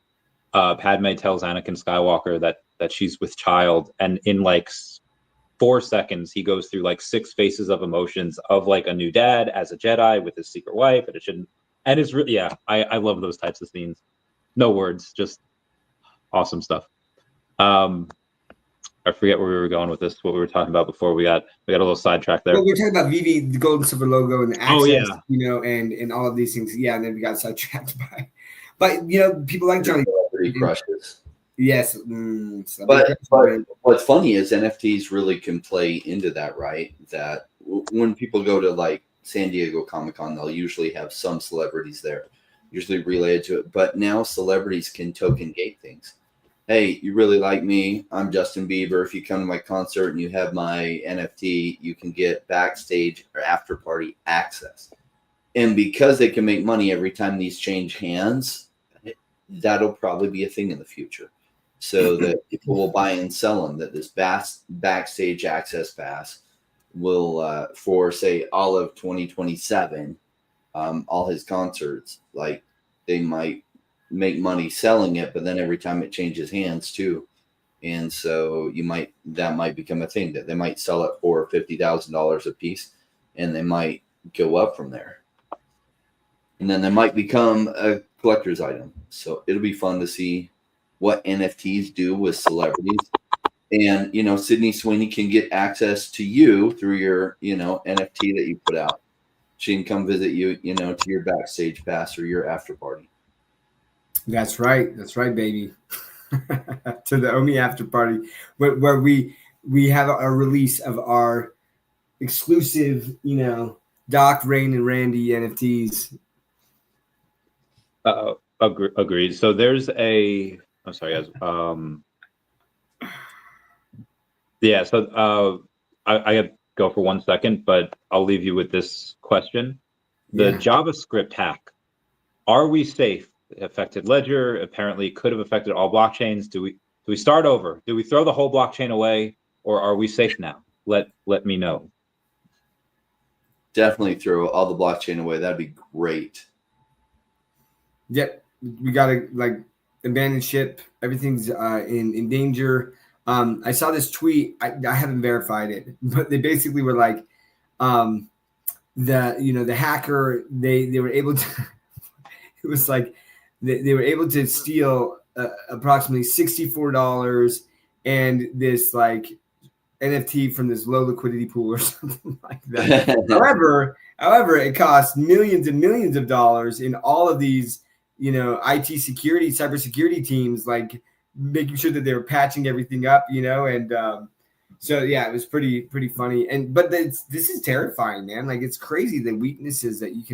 Padme tells Anakin Skywalker that she's with child, and in like 4 seconds he goes through like 6 phases of emotions of like a new dad as a Jedi with his secret wife, and it shouldn't. And it's really, yeah, I love those types of scenes. No words, just awesome stuff. I forget where we were going with this, what we were talking about before. We got a little sidetracked there. Well, we were talking about VeVe, the gold and silver logo, and the access, you know, and all of these things. Yeah, and then we got sidetracked but you know, people like Johnny crushes. Yes, but what's funny is NFTs really can play into that, right? That when people go to like San Diego Comic-Con, they'll usually have some celebrities there, usually related to it. But now celebrities can token gate things. Hey, you really like me? I'm Justin Bieber. If you come to my concert and you have my NFT, you can get backstage or after party access. And because they can make money every time these change hands, that'll probably be a thing in the future. So that people will buy and sell them, that this backstage access pass will, for say all of 2027, all his concerts, like they might make money selling it, but then every time it changes hands too. And so that might become a thing that they might sell it for $50,000 a piece, and they might go up from there. And then they might become a collector's item. So it'll be fun to see what NFTs do with celebrities And, Sydney Sweeney can get access to you through your, NFT that you put out. She can come visit you, to your backstage pass or your after party. That's right. That's right, baby. To the OMI after party where we have a release of our exclusive, Doc, Rain, and Randy NFTs. Agreed. So there's I'm sorry, guys. Yeah. So I got to go for 1 second, but I'll leave you with this question: the JavaScript hack. Are we safe? It affected Ledger. Apparently, could have affected all blockchains. Do we start over? Do we throw the whole blockchain away, or are we safe now? Let me know. Definitely throw all the blockchain away. That'd be great. Yep, we gotta abandon ship. Everything's in danger. I saw this tweet. I haven't verified it, but they basically were like, the hacker. They were able to. It was like they were able to steal approximately $64 and this NFT from this low liquidity pool or something like that. However, it costs millions and millions of dollars in all of these, IT security, cybersecurity teams, making sure that they were patching everything up, and so yeah, it was pretty funny. But this is terrifying, man. It's crazy the weaknesses that you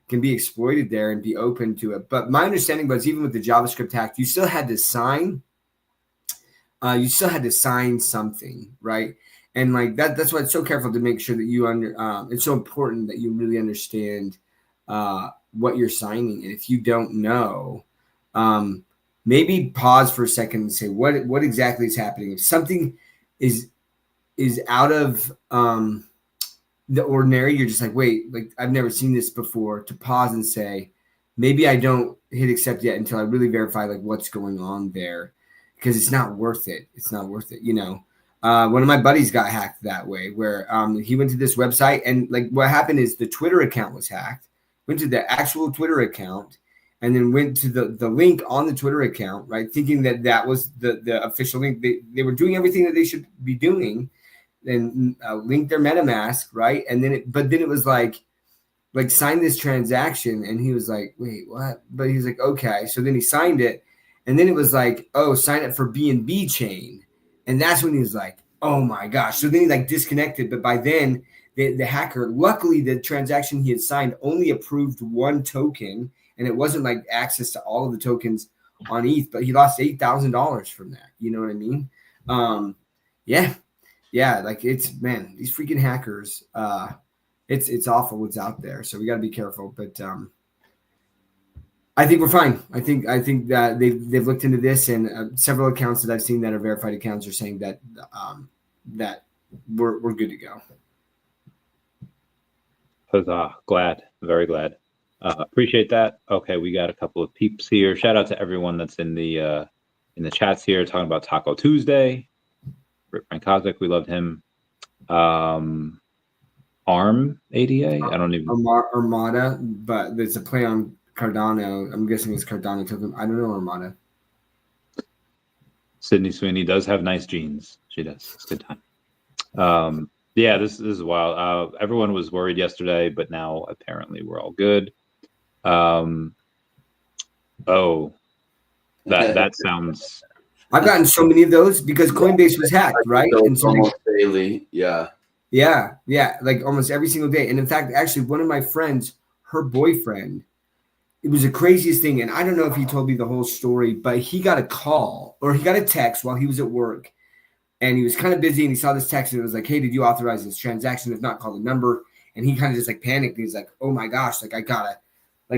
can be exploited there and be open to it. But my understanding was even with the JavaScript hack, you still had to sign. You still had to sign something, right? And that's why it's so careful to make sure that you it's so important that you really understand what you're signing. And if you don't know, maybe pause for a second and say, what exactly is happening? If something is out of the ordinary, you're just wait, I've never seen this before, to pause and say, maybe I don't hit accept yet until I really verify what's going on there, because it's not worth it. It's not worth it. One of my buddies got hacked that way, where he went to this website and what happened is the Twitter account was hacked, went to the actual Twitter account, and then went to the link on the Twitter account, right? Thinking that was the official link. They were doing everything that they should be doing, and link their MetaMask, right? And then it was sign this transaction, and he was like, wait, what? But he's like, okay. So then he signed it, and then it was oh, sign up for BNB chain, and that's when he was like, oh my gosh. So then he disconnected, but by then the hacker, luckily the transaction he had signed only approved one token, and it wasn't access to all of the tokens on ETH, but he lost $8,000 from that. You know what I mean? Yeah, it's, man, these freaking hackers, it's awful what's out there. So we got to be careful, but I think we're fine. I think that they've looked into this, and several accounts that I've seen that are verified accounts are saying that that we're good to go. Huzzah! Glad, very glad. Appreciate that. Okay, we got a couple of peeps here. Shout out to everyone that's in the chats here talking about Taco Tuesday. Frank Kozik, we loved him. ARM ADA. I don't even Armada, but there's a play on Cardano. I'm guessing it's Cardano token. I don't know Armada. Sydney Sweeney does have nice jeans. She does. It's a good time. Yeah, this is wild. Everyone was worried yesterday, but now apparently we're all good. That sounds. I've gotten so many of those because Coinbase was hacked, right? And so almost daily, yeah, almost every single day. And in fact, actually, one of my friends, her boyfriend, it was the craziest thing. And I don't know if he told me the whole story, but he got a call or he got a text while he was at work, and he was kind of busy, and he saw this text, and it was like, "Hey, did you authorize this transaction? If not, call the number." And he kind of just panicked. He's like, "Oh my gosh, I gotta."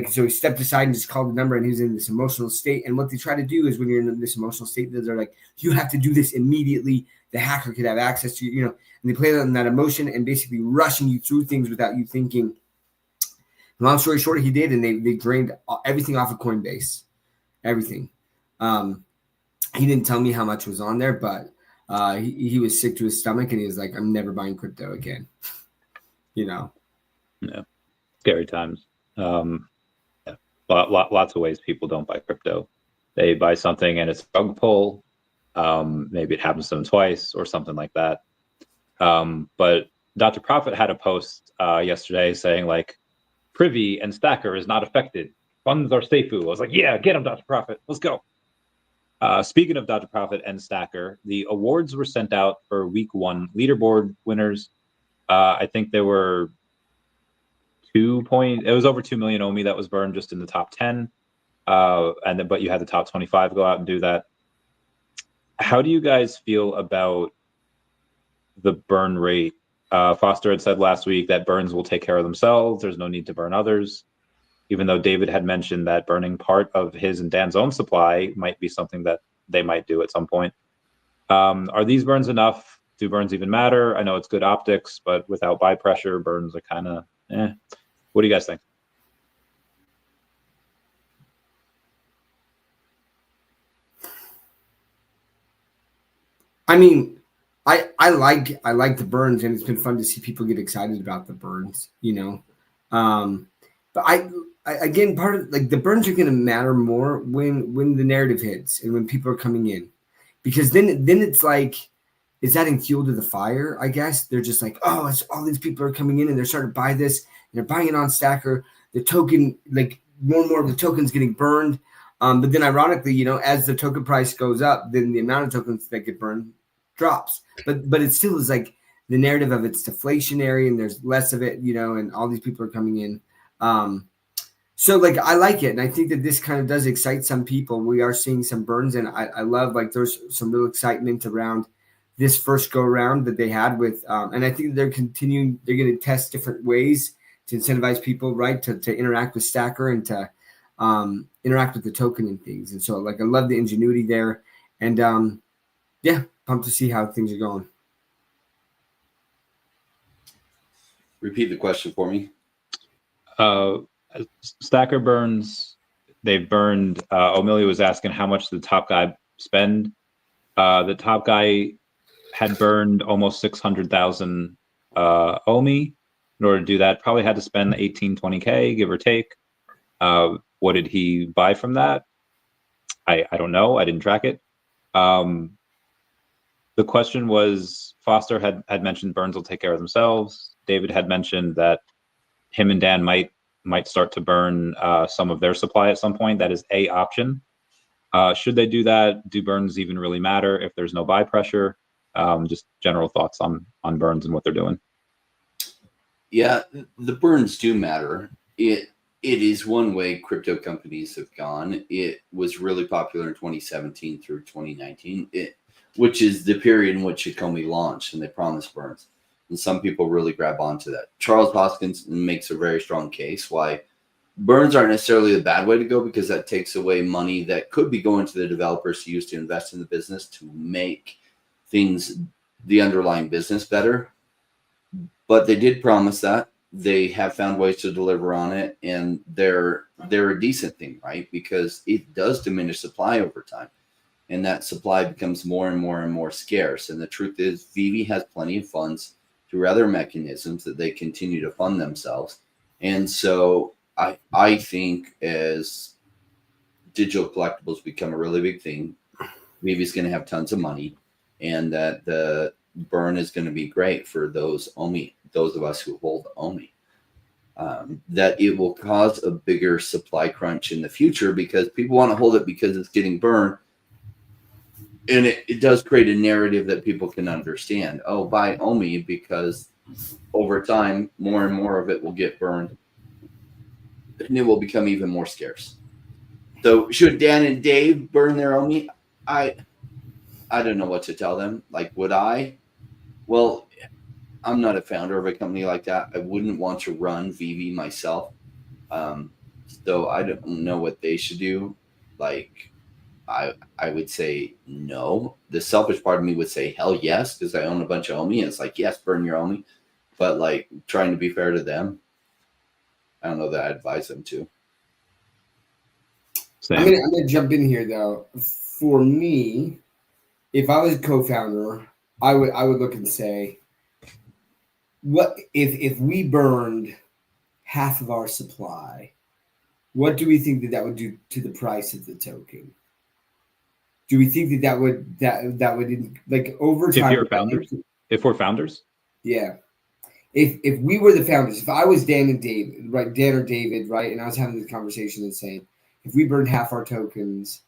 So he stepped aside and just called the number, and he was in this emotional state. And what they try to do is when you're in this emotional state, they're like, you have to do this immediately. The hacker could have access to you, and they play on that emotion and basically rushing you through things without you thinking. Long story short, he did, and they drained everything off of Coinbase, everything. He didn't tell me how much was on there, but he was sick to his stomach, and he was like, I'm never buying crypto again. Yeah. Scary times. Lots of ways people don't buy crypto. They buy something and it's a rug pull. Maybe it happens to them twice or something like that. But Dr. Profit had a post yesterday saying like, Privy and Stacker is not affected. Funds are Seifu. I was like, yeah, get him, Dr. Profit. Let's go. Speaking of Dr. Profit and Stacker, the awards were sent out for week 1 leaderboard winners. I think there were it was over 2 million OMI that was burned just in the top 10. But you had the top 25 go out and do that. How do you guys feel about the burn rate? Foster had said last week that burns will take care of themselves. There's no need to burn others, even though David had mentioned that burning part of his and Dan's own supply might be something that they might do at some point. Are these burns enough? Do burns even matter? I know it's good optics, but without buy pressure, burns are kind of What do you guys think? I mean, I like the burns, and it's been fun to see people get excited about the burns, you know. But I again, part of like the burns are going to matter more when the narrative hits and when people are coming in, because then it's like it's adding fuel to the fire. I guess they're just like, oh, it's all these people are coming in and they're starting to buy this, and they're buying it on Stacker. The token, like more and more of the tokens getting burned. But then ironically, you know, as the token price goes up, then the amount of tokens that get burned drops. But it still is like the narrative of it's deflationary and there's less of it, you know, and all these people are coming in. So like I like it, and I think that this kind of does excite some people. We are seeing some burns, and I love like there's some real excitement around this first go around that they had with, and I think they're going to test different ways to incentivize people, right, to interact with Stacker and to interact with the token and things. And so like I love the ingenuity there, and yeah, pumped to see how things are going. Repeat the question for me. Stacker burns, they've burned. O'Malley was asking how much the top guy spend. The top guy had burned almost 600,000 OMI. In order to do that, probably had to spend 18-20K, give or take. What did he buy from that? I don't know. I didn't track it. The question was, Foster had mentioned burns will take care of themselves. David had mentioned that him and Dan might start to burn some of their supply at some point. That is a option. Should they do that? Do burns even really matter if there's no buy pressure? Just general thoughts on burns and what they're doing. Yeah, the burns do matter. It is one way crypto companies have gone. It was really popular in 2017 through 2019, which is the period in which Ecomi launched, and they promised burns. And some people really grab onto that. Charles Hoskins makes a very strong case why burns aren't necessarily the bad way to go, because that takes away money that could be going to the developers to use to invest in the business to make things, the underlying business, better. But they did promise that. They have found ways to deliver on it, and they're a decent thing, right? Because it does diminish supply over time, and that supply becomes more and more and more scarce. And the truth is, VeVe has plenty of funds through other mechanisms that they continue to fund themselves. And so I think as digital collectibles become a really big thing, VeVe is going to have tons of money, and that the burn is going to be great for those of us who hold OMI. That it will cause a bigger supply crunch in the future because people want to hold it because it's getting burned. And it does create a narrative that people can understand. Oh, buy OMI because over time, more and more of it will get burned, and it will become even more scarce. So should Dan and Dave burn their OMI? I don't know what to tell them. Like, would I? Well, I'm not a founder of a company like that. I wouldn't want to run VeVe myself. So I don't know what they should do. Like, I would say no. The selfish part of me would say hell yes, because I own a bunch of OMI, and it's like, yes, burn your OMI. But like, trying to be fair to them, I don't know that I advise them to. I'm gonna jump in here though. For me, if I was a co-founder, I would look and say, what if we burned half of our supply? What do we think that would do to the price of the token? do we think that would like over time? If we're founders, yeah. If we were the founders, if I was Dan and David, right, Dan or David, right, and I was having this conversation and saying, if we burned half our tokens,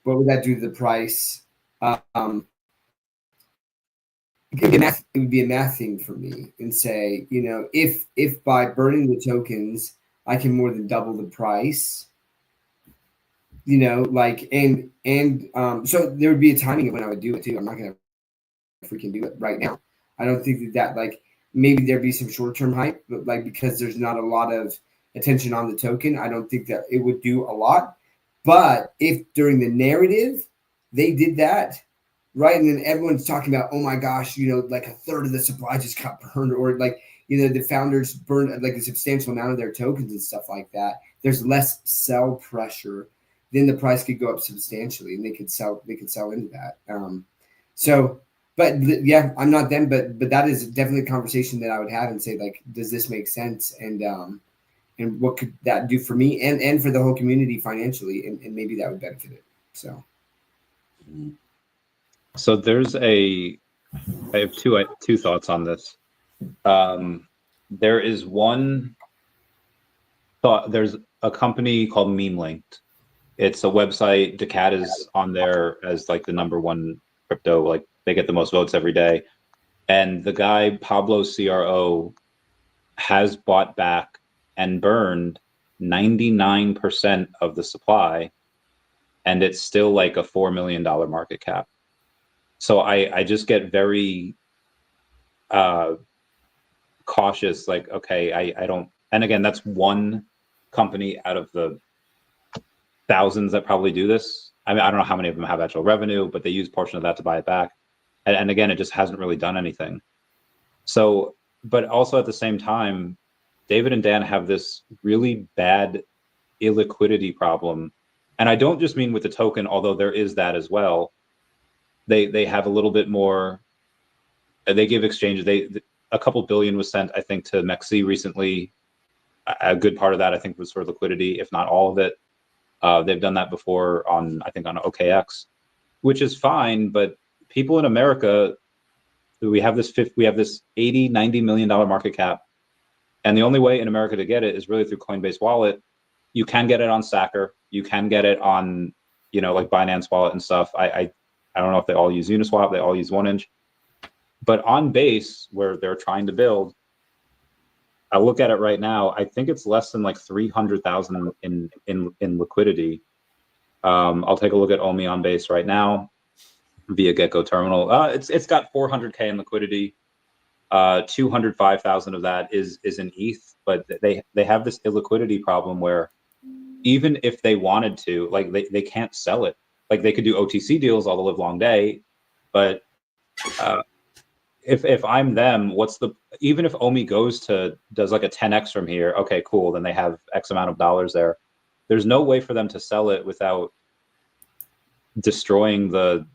what would that do to the price? It would be a math thing for me, and say, you know, if by burning the tokens, I can more than double the price, you know, like, and so there would be a timing of when I would do it too. I'm not going to freaking do it right now. I don't think that like, maybe there'd be some short-term hype, but like, because there's not a lot of attention on the token, I don't think that it would do a lot. But if during the narrative they did that, right, and then everyone's talking about, oh my gosh, you know, like a third of the supply just got burned, or like, you know, the founders burned like a substantial amount of their tokens and stuff like that, there's less sell pressure, then the price could go up substantially, and they could sell into that. So, but yeah, I'm not them, but that is definitely a conversation that I would have and say, like, does this make sense? And what could that do for me and for the whole community financially? And maybe that would benefit it. So there's I have two thoughts on this. There is one thought. There's a company called Meme Linked. It's a website. daCat is on there as like the #1 crypto. Like, they get the most votes every day. And the guy, Pablo CRO, has bought back and burned 99% of the supply. And it's still like a $4 million market cap. So I just get very cautious. Like, okay, I don't, and again, that's one company out of the thousands that probably do this. I mean, I don't know how many of them have actual revenue, but they use a portion of that to buy it back. And again, it just hasn't really done anything. So, but also at the same time, David and Dan have this really bad illiquidity problem. And I don't just mean with the token, although there is that as well. They have a little bit more, they give exchanges. A couple billion was sent, I think, to Mexi recently. A good part of that, I think, was for liquidity, if not all of it. They've done that before I think on OKX, which is fine, but people in America, we have this $80-90 million market cap, and the only way in America to get it is really through Coinbase Wallet. You can get it on Stacker, you can get it on, you know, like Binance Wallet and stuff. I don't know if they all use Uniswap, they all use 1inch, but on Base, where they're trying to build, I look at it right now, I think it's less than like 300,000 in liquidity. I'll take a look at OMI on Base right now via Gecko Terminal. It's got 400K in liquidity. 205,000 of that is in ETH, but they have this illiquidity problem where even if they wanted to, like, they can't sell it. Like, they could do OTC deals all the live long day, but if I'm them, even if OMI does like a 10x from here, okay, cool, then they have X amount of dollars there. There's no way for them to sell it without destroying the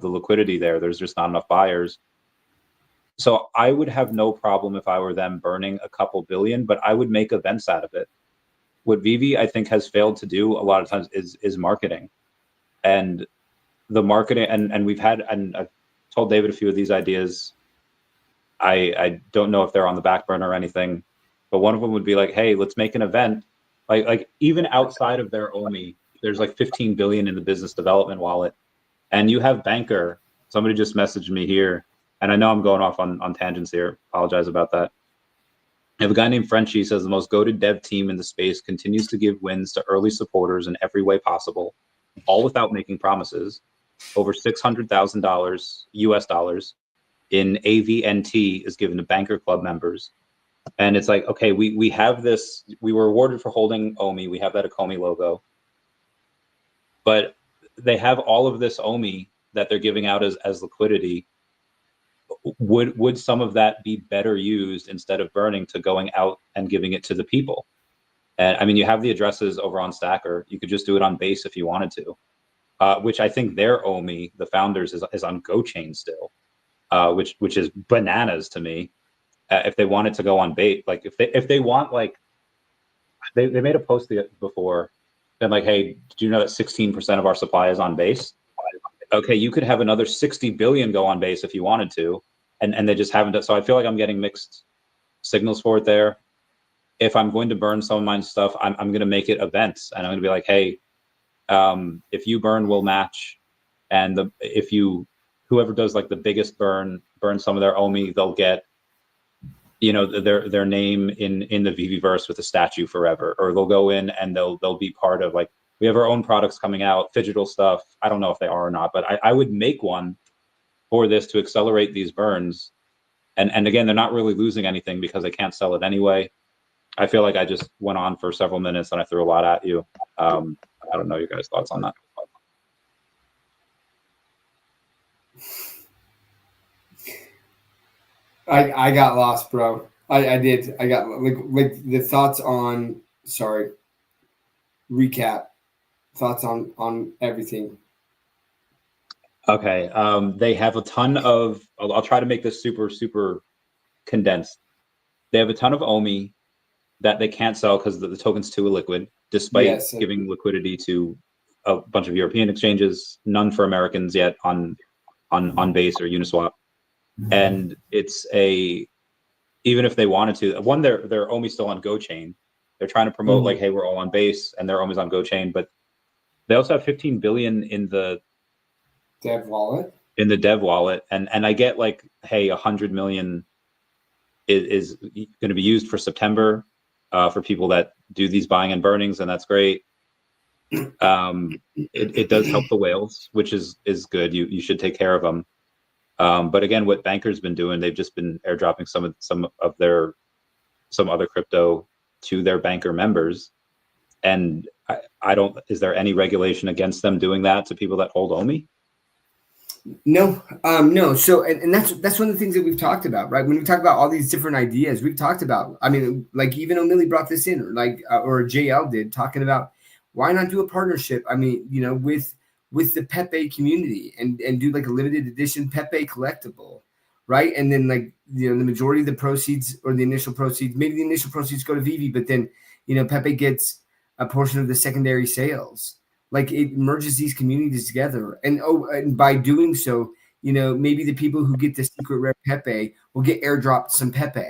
liquidity there. There's just not enough buyers. So I would have no problem if I were them burning a couple billion, but I would make events out of it. What VeVe, I think, has failed to do a lot of times is marketing. And the marketing, and we've had, and I've told David a few of these ideas. I don't know if they're on the back burner or anything, but one of them would be like, hey, let's make an event. Like even outside of their OMI, there's like 15 billion in the business development wallet. And you have Banker. Somebody just messaged me here, and I know I'm going off on tangents here. Apologize about that. I have a guy named Frenchie, says the most goated dev team in the space continues to give wins to early supporters in every way possible, all without making promises. Over $600,000 US dollars in AVNT is given to Banker Club members. And it's like, okay, we have this, we were awarded for holding OMI. We have that Akomi logo. But they have all of this OMI that they're giving out as liquidity. Would some of that be better used instead of burning to going out and giving it to the people? And I mean, you have the addresses over on Stacker. You could just do it on Base if you wanted to, which I think their OMI, the founders, is on GoChain still, which is bananas to me. If they wanted to go on Base, like if they want, like they made a post before, been like, hey, do you know that 16% of our supply is on Base? okay, you could have another 60 billion go on base if you wanted to, and they just haven't done. So I feel like I'm getting mixed signals for it there. If I'm going to burn some of my stuff, I'm going to make it events, and I'm going to be like, hey, if you burn, we'll match, and whoever does like the biggest burn some of their OMI, they'll get, you know, their name in the VeVe-verse with a statue forever, or they'll go in and they'll be part of, like, we have our own products coming out, Phygital stuff. I don't know if they are or not, but I would make one for this to accelerate these burns. And again, they're not really losing anything because they can't sell it anyway. I feel like I just went on for several minutes and I threw a lot at you. I don't know your guys' thoughts on that. I got lost, bro. I did. I got like the thoughts on, sorry, recap, thoughts on everything. Okay. They have a ton of, I'll try to make this super condensed. They have a ton of OMI that they can't sell because the token's too illiquid, despite giving liquidity to a bunch of European exchanges, none for Americans yet on Base or Uniswap. And it's even if they wanted to, one, they're OMI still on GoChain. They're trying to promote like, hey, we're all on Base, and their OMI's on GoChain, but they also have 15 billion in the DEVVE wallet. In the DEVVE wallet, and I get like, hey, 100 million is going to be used for September for people that do these buying and burnings, and that's great. It does help the whales, which is good. You should take care of them. But again, what Banker's been doing, they've just been airdropping some other crypto to their Banker members, and I don't. Is there any regulation against them doing that to people that hold OMI? No, no. So, and that's one of the things that we've talked about, right? When we talk about all these different ideas, we've talked about, I mean, like even O'Malley brought this in, or JL did, talking about why not do a partnership? I mean, you know, with the Pepe community and do like a limited edition Pepe collectible, right? And then, like, you know, the majority of the proceeds, or the initial proceeds, maybe the initial proceeds go to VeVe, but then, you know, Pepe gets a portion of the secondary sales. Like, it merges these communities together, and by doing so, you know, maybe the people who get the secret rare Pepe will get airdropped some Pepe.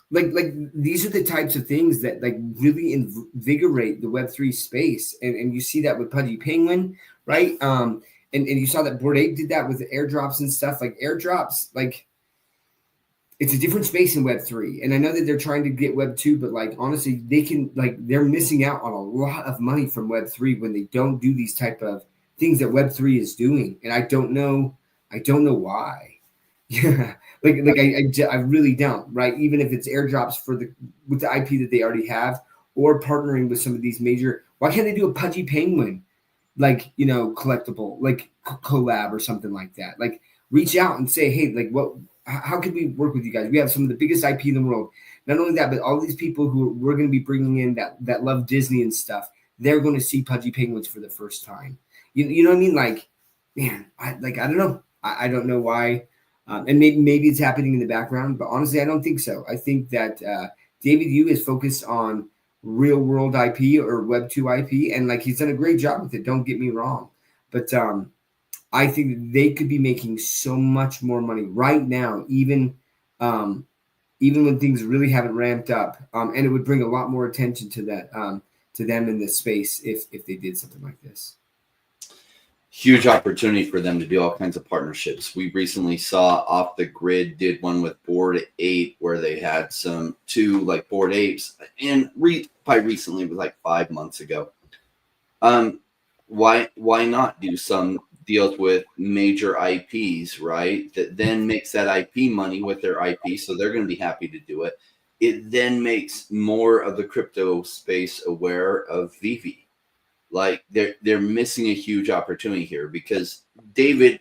Like these are the types of things that like really invigorate the Web3 space, and you see that with Pudgy Penguin, right? And you saw that Bored Ape did that with the airdrops and stuff. Like airdrops, like, it's a different space in Web3. And I know that they're trying to get Web2, but like, honestly, they're missing out on a lot of money from Web3 when they don't do these type of things that Web3 is doing. And I don't know why. Yeah. I really don't, right? Even if it's airdrops with the IP that they already have, or partnering with some of these major, why can't they do a Pudgy Penguin, like, you know, collectible, like collab or something like that? Like, reach out and say, hey, like, how can we work with you guys? We have some of the biggest IP in the world. Not only that, but all these people who we're going to be bringing in that love Disney and stuff, they're going to see Pudgy Penguins for the first time. You know what I mean? Like, man, I don't know. I don't know why. And maybe it's happening in the background, but honestly, I don't think so. I think that David Yu is focused on real world IP or Web2 IP, and like, he's done a great job with it. Don't get me wrong, but I think they could be making so much more money right now, even when things really haven't ramped up, and it would bring a lot more attention to that to them in this space if they did something like this. Huge opportunity for them to do all kinds of partnerships. We recently saw Off the Grid did one with Bored Ape, where they had two like Bored Apes, and probably recently, it was like 5 months ago. Why not do some deals with major IPs, right? That then makes that IP money with their IP, so they're going to be happy to do it. It then makes more of the crypto space aware of VeVe. Like, they're missing a huge opportunity here, because the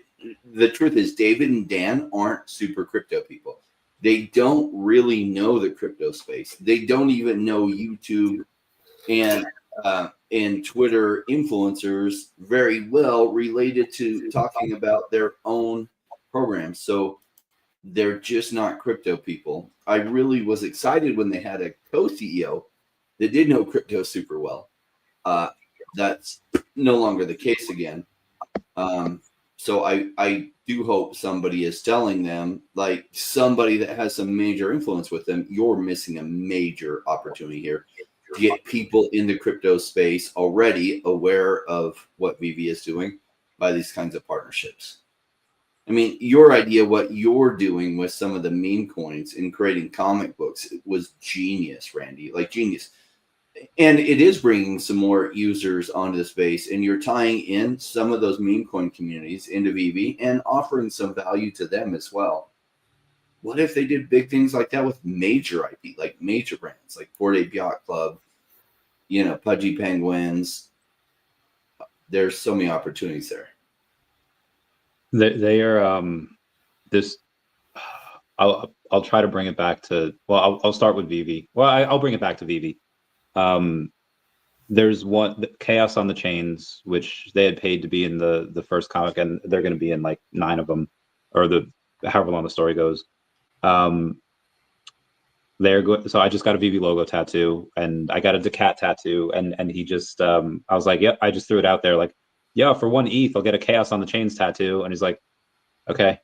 truth is, David and Dan aren't super crypto people. They don't really know the crypto space. They don't even know YouTube and Twitter influencers very well, related to talking about their own programs. So they're just not crypto people. I really was excited when they had a co-CEO that did know crypto super well. That's no longer the case again. So I do hope somebody is telling them, like somebody that has some major influence with them, you're missing a major opportunity here to get people in the crypto space already aware of what VeVe is doing by these kinds of partnerships. I mean, your idea, what you're doing with some of the meme coins and creating comic books, it was genius, Randy, like genius. And it is bringing some more users onto the space, and you're tying in some of those meme coin communities into VeVe and offering some value to them as well. What if they did big things like that with major IP, like major brands, like Bored Ape Yacht Club, you know, Pudgy Penguins? There's so many opportunities there. They are this. I'll try to bring it back to. Well, I'll start with VeVe. Well, I'll bring it back to VeVe. There's one, Chaos on the Chains, which they had paid to be in the first comic, and they're going to be in like 9 of them, or however long the story goes. They're good. So I just got a VeVe logo tattoo, and I got a daCat tattoo, and he just I was like, yep, I just threw it out there, like, yeah, for 1 ETH, I'll get a Chaos on the Chains tattoo, and he's like, okay.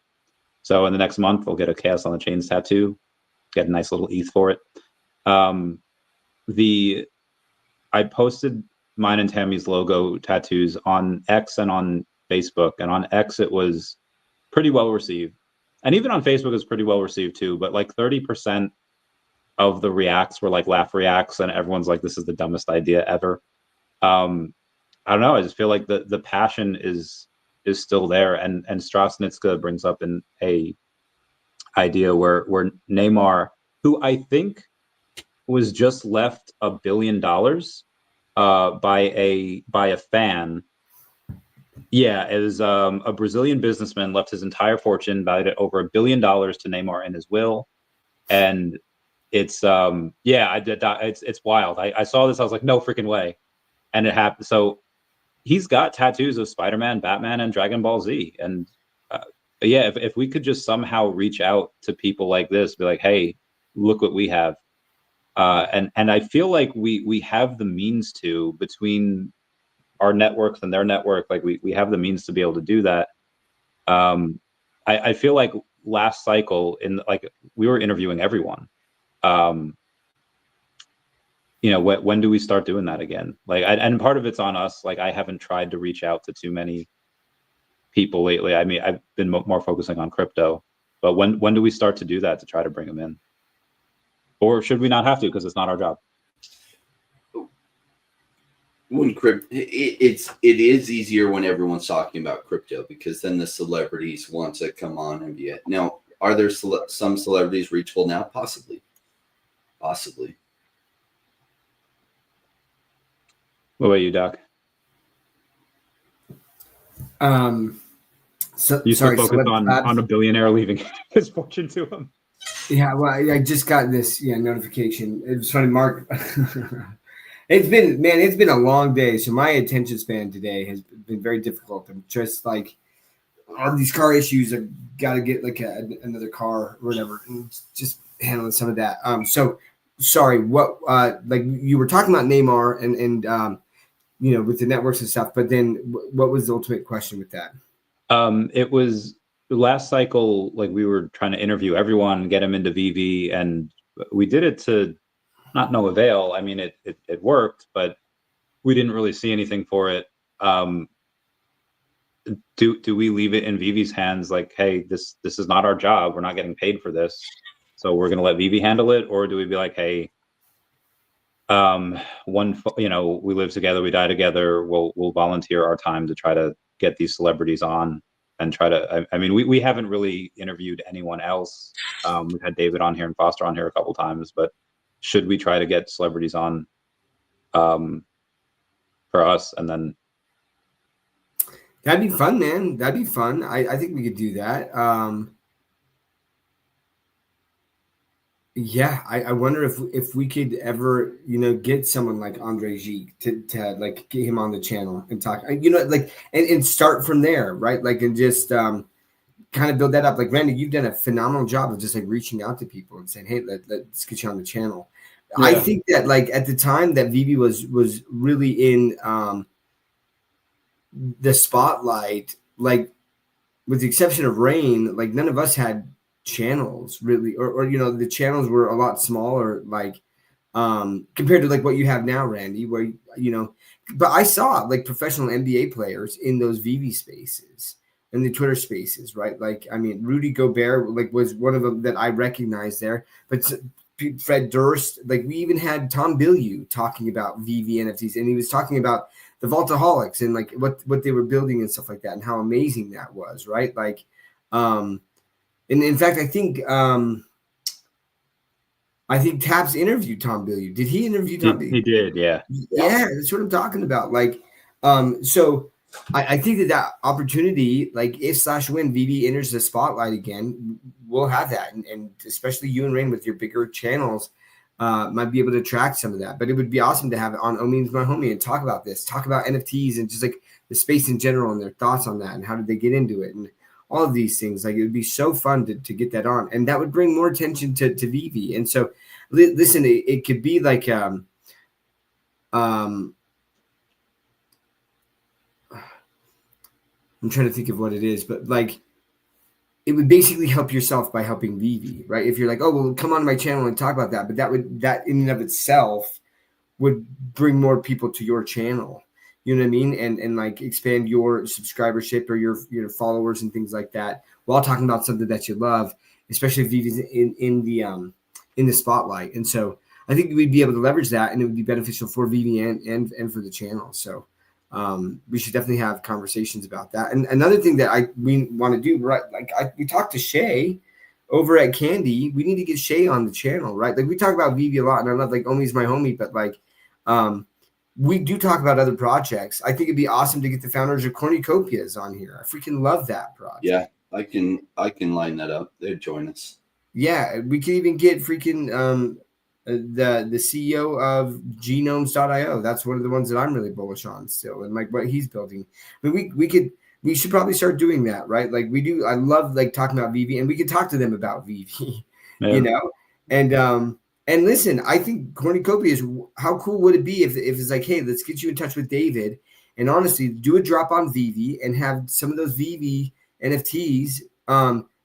So in the next month, I'll get a Chaos on the Chains tattoo, get a nice little ETH for it. I posted mine and Tammy's logo tattoos on X and on Facebook, and on X it was pretty well received, and even on Facebook it was pretty well received too. But like 30% of the reacts were like laugh reacts, and everyone's like, "This is the dumbest idea ever." I don't know. I just feel like the passion is still there, and Strasnitska brings up an idea where Neymar, who I think was just left $1 billion by a fan. Yeah, it was a Brazilian businessman left his entire fortune, valued at over $1 billion, to Neymar in his will, and it's it's wild. I saw this, I was like, no freaking way, and it happened. So he's got tattoos of Spider-Man, Batman, and Dragon Ball Z, and yeah, if we could just somehow reach out to people like this, be like, hey, look what we have. And I feel like we have the means to, between our networks and their network, like we have the means to be able to do that. I feel like last cycle, we were interviewing everyone. You know, when do we start doing that again? Like, and part of it's on us. Like, I haven't tried to reach out to too many people lately. I mean, I've been more focusing on crypto, but when do we start to do that, to try to bring them in? Or should we not have to, because it's not our job? When it is easier when everyone's talking about crypto, because then the celebrities want to come on and be it. Now, are there some celebrities reachable now? Possibly. What about you, Doc? So you still focused on a billionaire leaving his fortune to him? Yeah, well, I just got this notification. It was funny, Mark. It's been a long day, so my attention span today has been very difficult. I'm just like, all these car issues. I've got to get like another car or whatever, and just handling some of that. So sorry. What like you were talking about Neymar and you know, with the networks and stuff, but then what was the ultimate question with that? It was the last cycle. Like, we were trying to interview everyone, get them into VeVe, and we did it to not no avail. I mean, it worked, but we didn't really see anything for it. Do we leave it in VeVe's hands? Like, hey, this is not our job. We're not getting paid for this, so we're gonna let VeVe handle it, or do we be like, hey, you know, we live together, we die together. We'll volunteer our time to try to get these celebrities on and try to. I mean, we haven't really interviewed anyone else. We've had David on here and Foster on here a couple times, but should we try to get celebrities on for us? And then that'd be fun, man. That'd be fun. I think we could do that. Yeah, I wonder if we could ever, you know, get someone like Andre Gide to like get him on the channel and talk, you know, like and start from there, right? Like, and just kind of build that up. Like, Randy, you've done a phenomenal job of just like reaching out to people and saying, hey, let's get you on the channel. Yeah. I think that like at the time that VeVe was really in the spotlight, like with the exception of Rain, like none of us had channels really, or the channels were a lot smaller, like compared to like what you have now, Randy, where but I saw like professional NBA players in those VeVe spaces and the Twitter spaces, right? Like, I mean, Rudy Gobert like was one of them that I recognized there, but Fred Durst, like we even had Tom Bilyeu talking about VeVe NFTs, and he was talking about the Vaultaholics and like what they were building and stuff like that, and how amazing that was, right? Like, and in fact, I think Taps interviewed Tom Bilyeu. Did he interview Tom Bilyeu? He did, yeah. Yeah, that's what I'm talking about. Like, so I think that opportunity, like if /win VeVe enters the spotlight again, we'll have that. And especially you and Rain with your bigger channels might be able to track some of that. But it would be awesome to have it on OMI and My Homie and talk about this, talk about NFTs and just like the space in general and their thoughts on that and how did they get into it and all of these things. Like it would be so fun to get that on. And that would bring more attention to VeVe. And so listen, it could be like I'm trying to think of what it is, but like it would basically help yourself by helping VeVe, right? If you're like, oh, well, come on my channel and talk about that, but that in and of itself would bring more people to your channel. You know what I mean? And like expand your subscribership or your followers and things like that while talking about something that you love, especially if VeVe's in the spotlight. And so I think we'd be able to leverage that, and it would be beneficial for VeVe and for the channel. So we should definitely have conversations about that. And another thing that we want to do, right? Like we talked to Shay over at Candy. We need to get Shay on the channel, right? Like we talk about VeVe a lot, and I love like OMI's My Homie, but like we do talk about other projects. I think it'd be awesome to get the founders of Cornucopias on here. I freaking love that project. Yeah, I can line that up. They'd join us. Yeah, we could even get freaking the CEO of genomes.io. That's one of the ones that I'm really bullish on still, and like what he's building. I mean, we should probably start doing that, right? Like we do. I love like talking about VeVe, and we could talk to them about VeVe, yeah. And listen, I think Cornucopia is, how cool would it be if it's like, hey, let's get you in touch with David, and honestly do a drop on VeVe and have some of those VeVe NFTs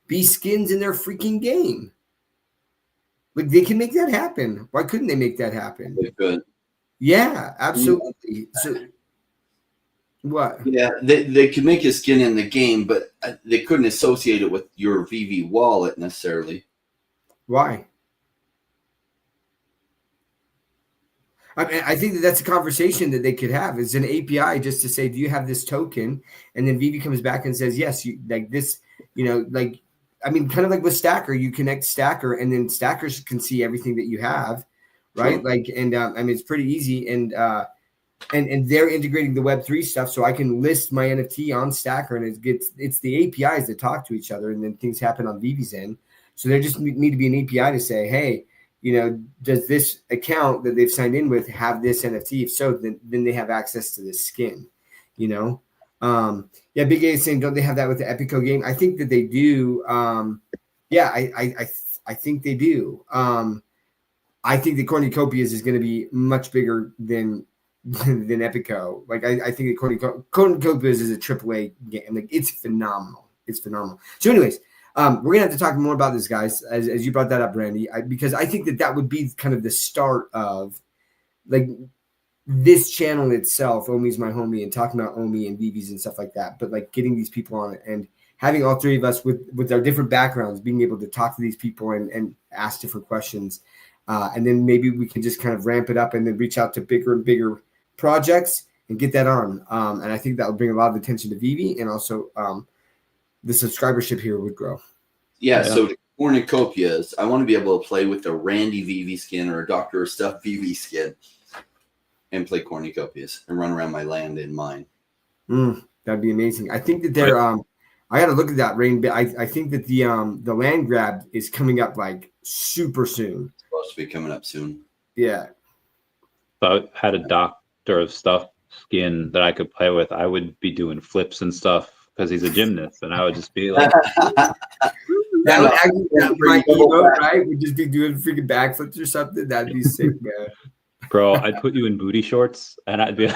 be skins in their freaking game. Like they can make that happen. Why couldn't they make that happen? They could. Yeah, absolutely. So what? Yeah, they could make a skin in the game, but they couldn't associate it with your VeVe wallet necessarily. Why? I think that's a conversation that they could have. It's an API just to say, do you have this token? And then VeVe comes back and says, yes, you like this, like, I mean, kind of like with Stacker, you connect Stacker and then Stackers can see everything that you have, right? Sure. Like, and I mean, it's pretty easy. And they're integrating the Web3 stuff. So I can list my NFT on Stacker and it's the APIs that talk to each other and then things happen on VeVe's end. So there just need to be an API to say, hey, does this account that they've signed in with have this NFT? If so, then they have access to this skin, Yeah, Big A is saying, don't they have that with the Epico game? I think that they do. Yeah, I think they do. I think the Cornucopias is going to be much bigger than Epico. Like I think the Cornucopias is a AAA game. Like it's phenomenal. It's phenomenal. So anyways, we're going to have to talk more about this, guys, as you brought that up, Randy, because I think that would be kind of the start of like this channel itself, OMI's My Homie, and talking about OMI and VeVe's and stuff like that. But like getting these people on it and having all three of us with our different backgrounds, being able to talk to these people and ask different questions. And then maybe we can just kind of ramp it up and then reach out to bigger and bigger projects and get that on. And I think that will bring a lot of attention to VeVe, and also the subscribership here would grow. Yeah. So the Cornucopias, I want to be able to play with a Randy VeVe skin or a Dr. Stuff VeVe skin and play Cornucopias and run around my land in mine. That'd be amazing. I think that they're I got to look at that, Rain. But I think that the land grab is coming up like super soon. It's supposed to be coming up soon. Yeah. If I had a Dr. Stuff skin that I could play with, I would be doing flips and stuff because he's a gymnast, and I would just be like, that would actually be my emo, right? We'd just be doing freaking backflips or something. That'd be sick, man. Bro, I'd put you in booty shorts, and I'd be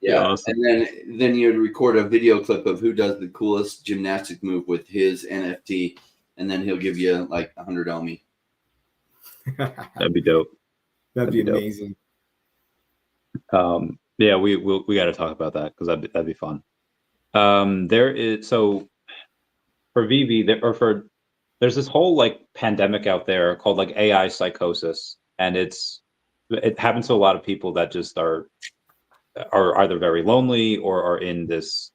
Yeah, Awesome. and then you'd record a video clip of who does the coolest gymnastic move with his NFT, and then he'll give you like 100 OMI. That'd be dope. That'd be amazing. Yeah, we got to talk about that because that'd be fun. There is so for VeVe there's this whole like pandemic out there called like AI psychosis, and it happens to a lot of people that just are either very lonely or are in this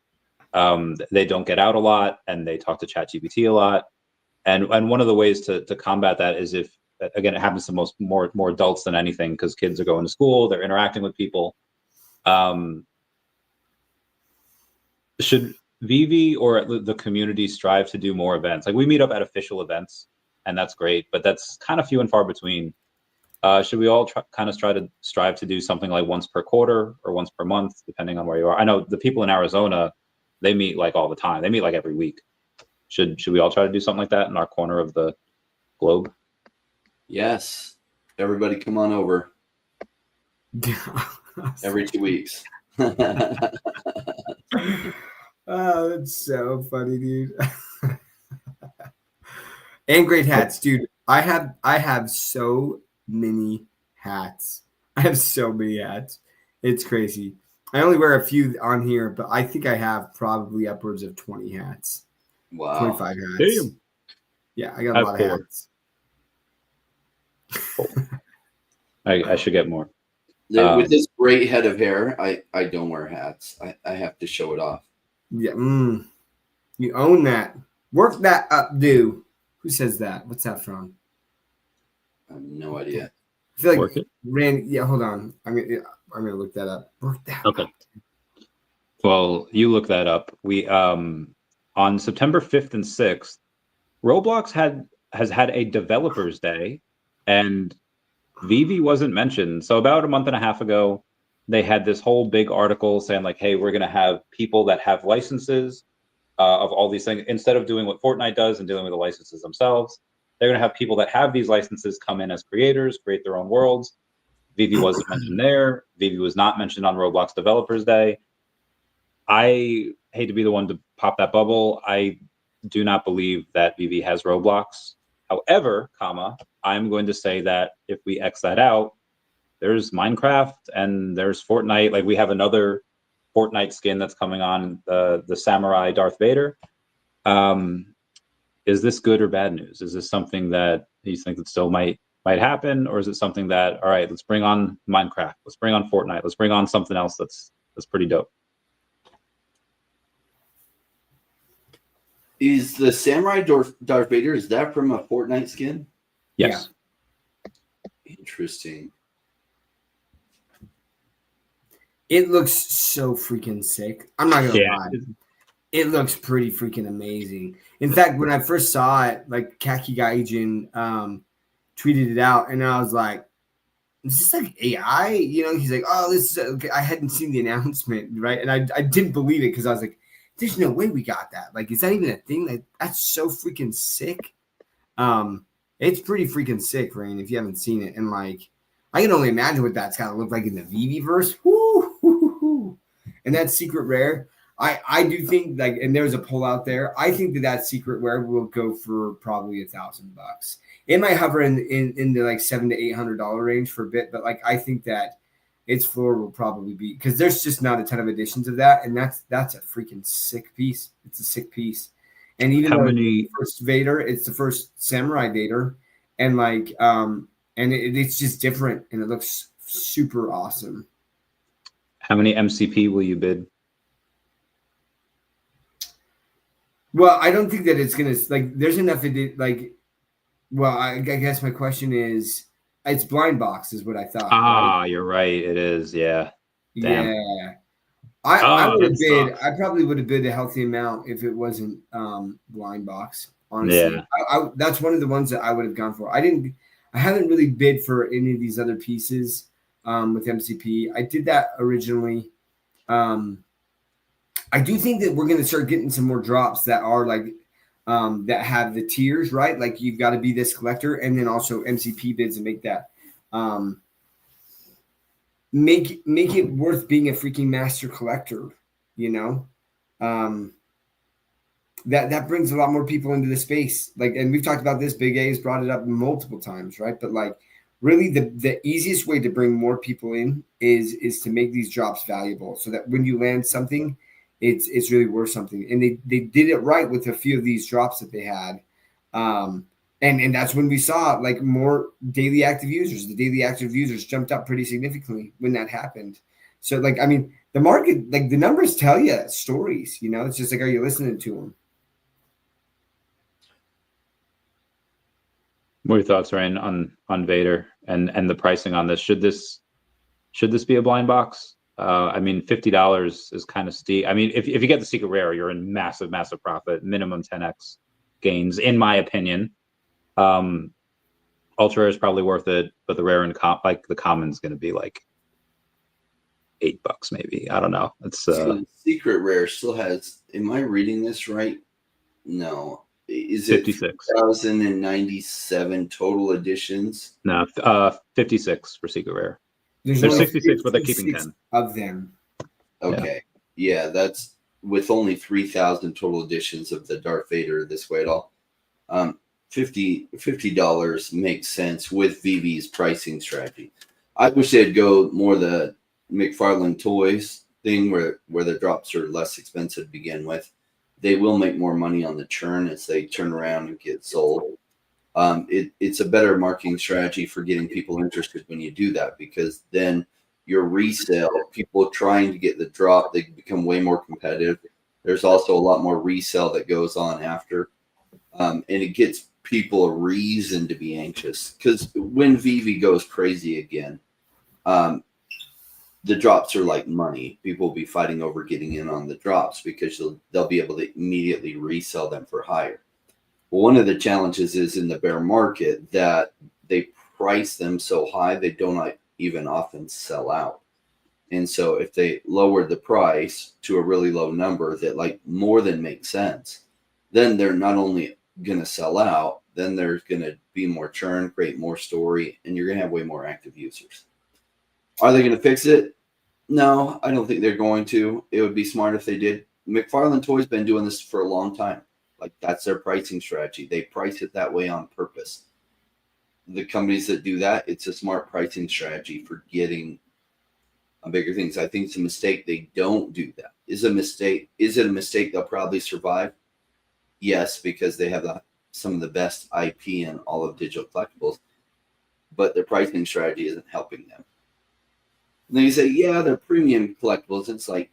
they don't get out a lot and they talk to ChatGPT a lot, and one of the ways to combat that is if, again, it happens to more adults than anything because kids are going to school, they're interacting with people. Should VeVe or the community strive to do more events? Like we meet up at official events, and that's great, but that's kind of few and far between. Should we all strive to do something like once per quarter or once per month, depending on where you are? I know the people in Arizona, they meet like all the time. They meet like every week. Should we all try to do something like that in our corner of the globe? Yes. Everybody come on over. Every 2 weeks. Oh, that's so funny, dude. And great hats, dude. I have so many hats. I have so many hats. It's crazy. I only wear a few on here, but I think I have probably upwards of 20 hats. Wow. 25 hats. Damn. Yeah, I got a lot of hats. I should get more. With this great head of hair, I don't wear hats. I have to show it off. Yeah, you own that. Work that up, dude. Who says that? What's that from? I have no idea. I feel like Work it. Randy. Yeah, hold on. I'm gonna look that up. Work that. Okay. Up. Well, you look that up. We on September 5th and 6th, Roblox has had a developers day, and VeVe wasn't mentioned. So about a month and a half ago, they had this whole big article saying like, hey, we're going to have people that have licenses of all these things. Instead of doing what Fortnite does and dealing with the licenses themselves, they're going to have people that have these licenses come in as creators, create their own worlds. VeVe wasn't mentioned there. VeVe was not mentioned on Roblox Developers Day. I hate to be the one to pop that bubble. I do not believe that VeVe has Roblox. However, I'm going to say that if we X that out, there's Minecraft and there's Fortnite. Like we have another Fortnite skin that's coming on, the Samurai Darth Vader. Is this good or bad news? Is this something that you think that still might happen, or is it something that, all right, let's bring on Minecraft, let's bring on Fortnite, let's bring on something else that's pretty dope? Is the Samurai Darth Vader, is that from a Fortnite skin? Yes. Yeah. Interesting. It looks so freaking sick. I'm not gonna lie. It looks pretty freaking amazing. In fact, when I first saw it, like Kaki Gaijin tweeted it out, and I was like, "Is this like AI?" You know, he's like, "Oh, this is okay." I hadn't seen the announcement, right? And I didn't believe it because I was like, "There's no way we got that. Like, is that even a thing? Like, that's so freaking sick." It's pretty freaking sick, Rain, if you haven't seen it. And like, I can only imagine what that's gotta look like in the VeVe verse. Woo. And that secret rare, I do think, like, and there's a poll out there. I think that secret rare will go for probably $1,000. It might hover in the like $700 to $800 range for a bit, but like I think that its floor will probably be, because there's just not a ton of editions of that, and that's a freaking sick piece. It's a sick piece. And even though it's the first Vader, it's the first Samurai Vader, and like and it's just different, and it looks super awesome. How many MCP will you bid? Well, I don't think that it's gonna, like, there's enough like, well, I guess my question is, it's blind box is what I thought. Right? You're right. It is. Yeah. Damn. Yeah. I would have bid. I probably would have bid a healthy amount if it wasn't blind box. Honestly, yeah. That's one of the ones that I would have gone for. I haven't really bid for any of these other pieces with MCP. I did that originally. I do think that we're going to start getting some more drops that are like that have the tiers, right? Like you've got to be this collector, and then also MCP bids and make that make it worth being a freaking master collector, you know. That brings a lot more people into the space. Like, and we've talked about this, Big A has brought it up multiple times, right? But like, really the easiest way to bring more people in is to make these drops valuable, so that when you land something, it's really worth something. And they did it right with a few of these drops that they had. And that's when we saw like more daily active users. The daily active users jumped up pretty significantly when that happened. So like, I mean, the market, like the numbers tell you stories, you know, it's just like, are you listening to them? What are your thoughts, Ryan, on Vader and the pricing on this? Should this be a blind box? I mean, $50 is kind of steep. I mean, if you get the secret rare, you're in massive profit, minimum 10x gains, in my opinion. Ultra rare is probably worth it, but the rare and like the common's going to be like $8 maybe. I don't know. It's so the secret rare still has. Am I reading this right? No. Is it 56,097 total editions? No, 56 for secret rare. There's 66, but they're keeping 10 of them. Okay, yeah, that's with only 3,000 total editions of the Darth Vader this way at all. $50 makes sense with VeVe's pricing strategy. I wish they'd go more the McFarlane Toys thing where the drops are less expensive to begin with. They will make more money on the churn as they turn around and get sold. It's a better marketing strategy for getting people interested when you do that, because then your resale, people trying to get the drop, they become way more competitive. There's also a lot more resale that goes on after. And it gets people a reason to be anxious, because when VeVe goes crazy again, the drops are like money. People will be fighting over getting in on the drops because they'll be able to immediately resell them for higher. Well, one of the challenges is in the bear market that they price them so high they don't even often sell out. And so if they lower the price to a really low number that like more than makes sense, then they're not only going to sell out, then there's going to be more churn, create more story, and you're going to have way more active users. Are they going to fix it? No, I don't think they're going to. It would be smart if they did. McFarlane Toys been doing this for a long time. Like, that's their pricing strategy. They price it that way on purpose. The companies that do that, it's a smart pricing strategy for getting bigger things. I think it's a mistake they don't do that. Is it a mistake they'll probably survive? Yes, because they have some of the best IP in all of digital collectibles, but their pricing strategy isn't helping them. And then you say, yeah, they're premium collectibles. It's like,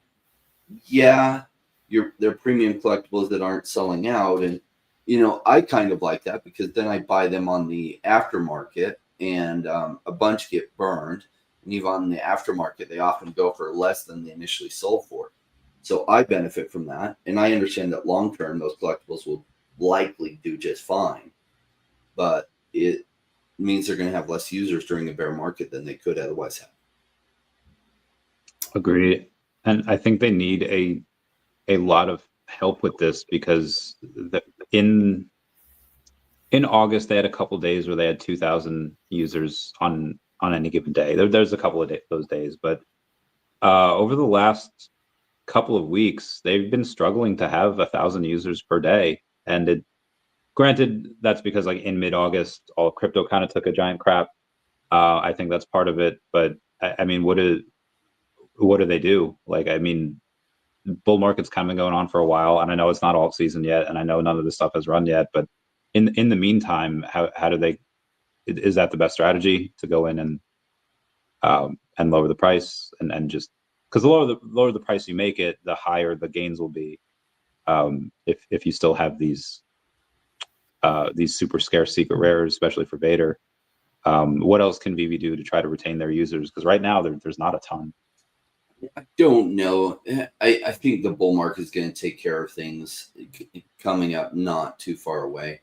yeah, they're premium collectibles that aren't selling out. And, you know, I kind of like that, because then I buy them on the aftermarket and a bunch get burned. And even on the aftermarket, they often go for less than they initially sold for. So I benefit from that. And I understand that long term, those collectibles will likely do just fine. But it means they're going to have less users during a bear market than they could otherwise have. Agreed. And I think they need a lot of help with this, because in August they had a couple of days where they had 2,000 users on any given day. There's a couple of those days, but over the last couple of weeks they've been struggling to have 1,000 users per day. And granted, that's because like in mid-August all crypto kind of took a giant crap. I think that's part of it. But I mean, what do they do? Like, I mean, bull market's kind of been going on for a while, and I know it's not alt season yet, and I know none of this stuff has run yet, but in the meantime, how do they, is that the best strategy, to go in and lower the price and just, because the lower the price you make it, the higher the gains will be, if you still have these super scarce secret rares, especially for Vader. What else can VeVe do to try to retain their users? Because right now there's not a ton. I don't know. I think the bull market is going to take care of things coming up not too far away.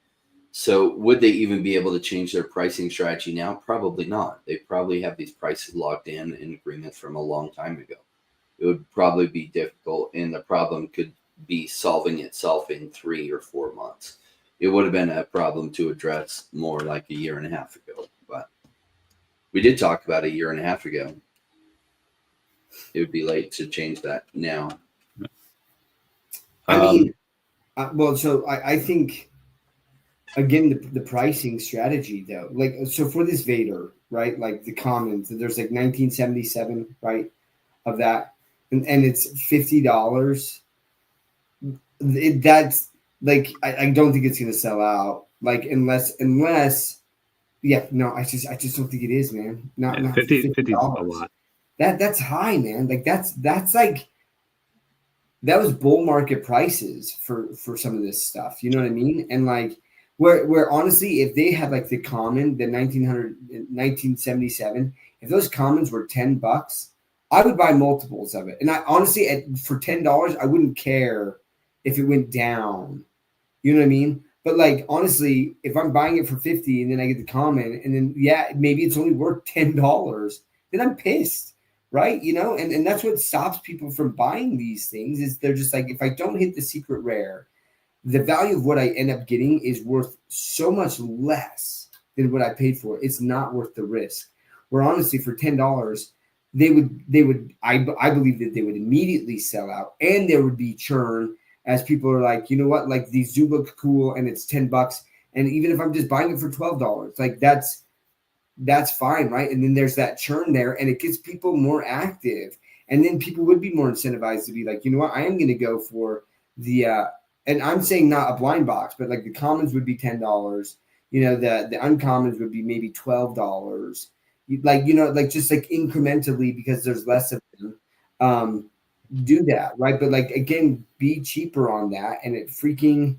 So would they even be able to change their pricing strategy now? Probably not. They probably have these prices locked in agreements from a long time ago. It would probably be difficult, and the problem could be solving itself in 3 or 4 months. It would have been a problem to address more like a year and a half ago. But we did talk about a year and a half ago. it would be late to change that now. I mean, well, so I think, again, the pricing strategy, though, like, so for this Vader, right, like the commons, there's like 1977, right, of that, and it's $50. That's like, I don't think it's going to sell out, like, unless, yeah, no, I just don't think it is, man. Not 50 is a lot. That's high, man. Like that's like, that was bull market prices for some of this stuff. You know what I mean? And like, where honestly, if they had like the common, the 1977, if those commons were $10, I would buy multiples of it. And I honestly, for $10, I wouldn't care if it went down. You know what I mean? But like, honestly, if I'm buying it for 50 and then I get the common, and then, yeah, maybe it's only worth $10, then I'm pissed. Right. You know, and that's what stops people from buying these things, is they're just like, if I don't hit the secret rare, the value of what I end up getting is worth so much less than what I paid for. It's not worth the risk. Where honestly, for $10, they would, I believe that they would immediately sell out, and there would be churn as people are like, you know what, like these do look cool and it's $10. And even if I'm just buying it for $12, like that's fine, right? And then there's that churn there, and it gets people more active. And then people would be more incentivized to be like, you know what, I am going to go for the, and I'm saying not a blind box, but like the commons would be $10. You know, the uncommons would be maybe $12. Like, you know, like just like incrementally, because there's less of them, do that, right? But like, again, be cheaper on that. And it freaking,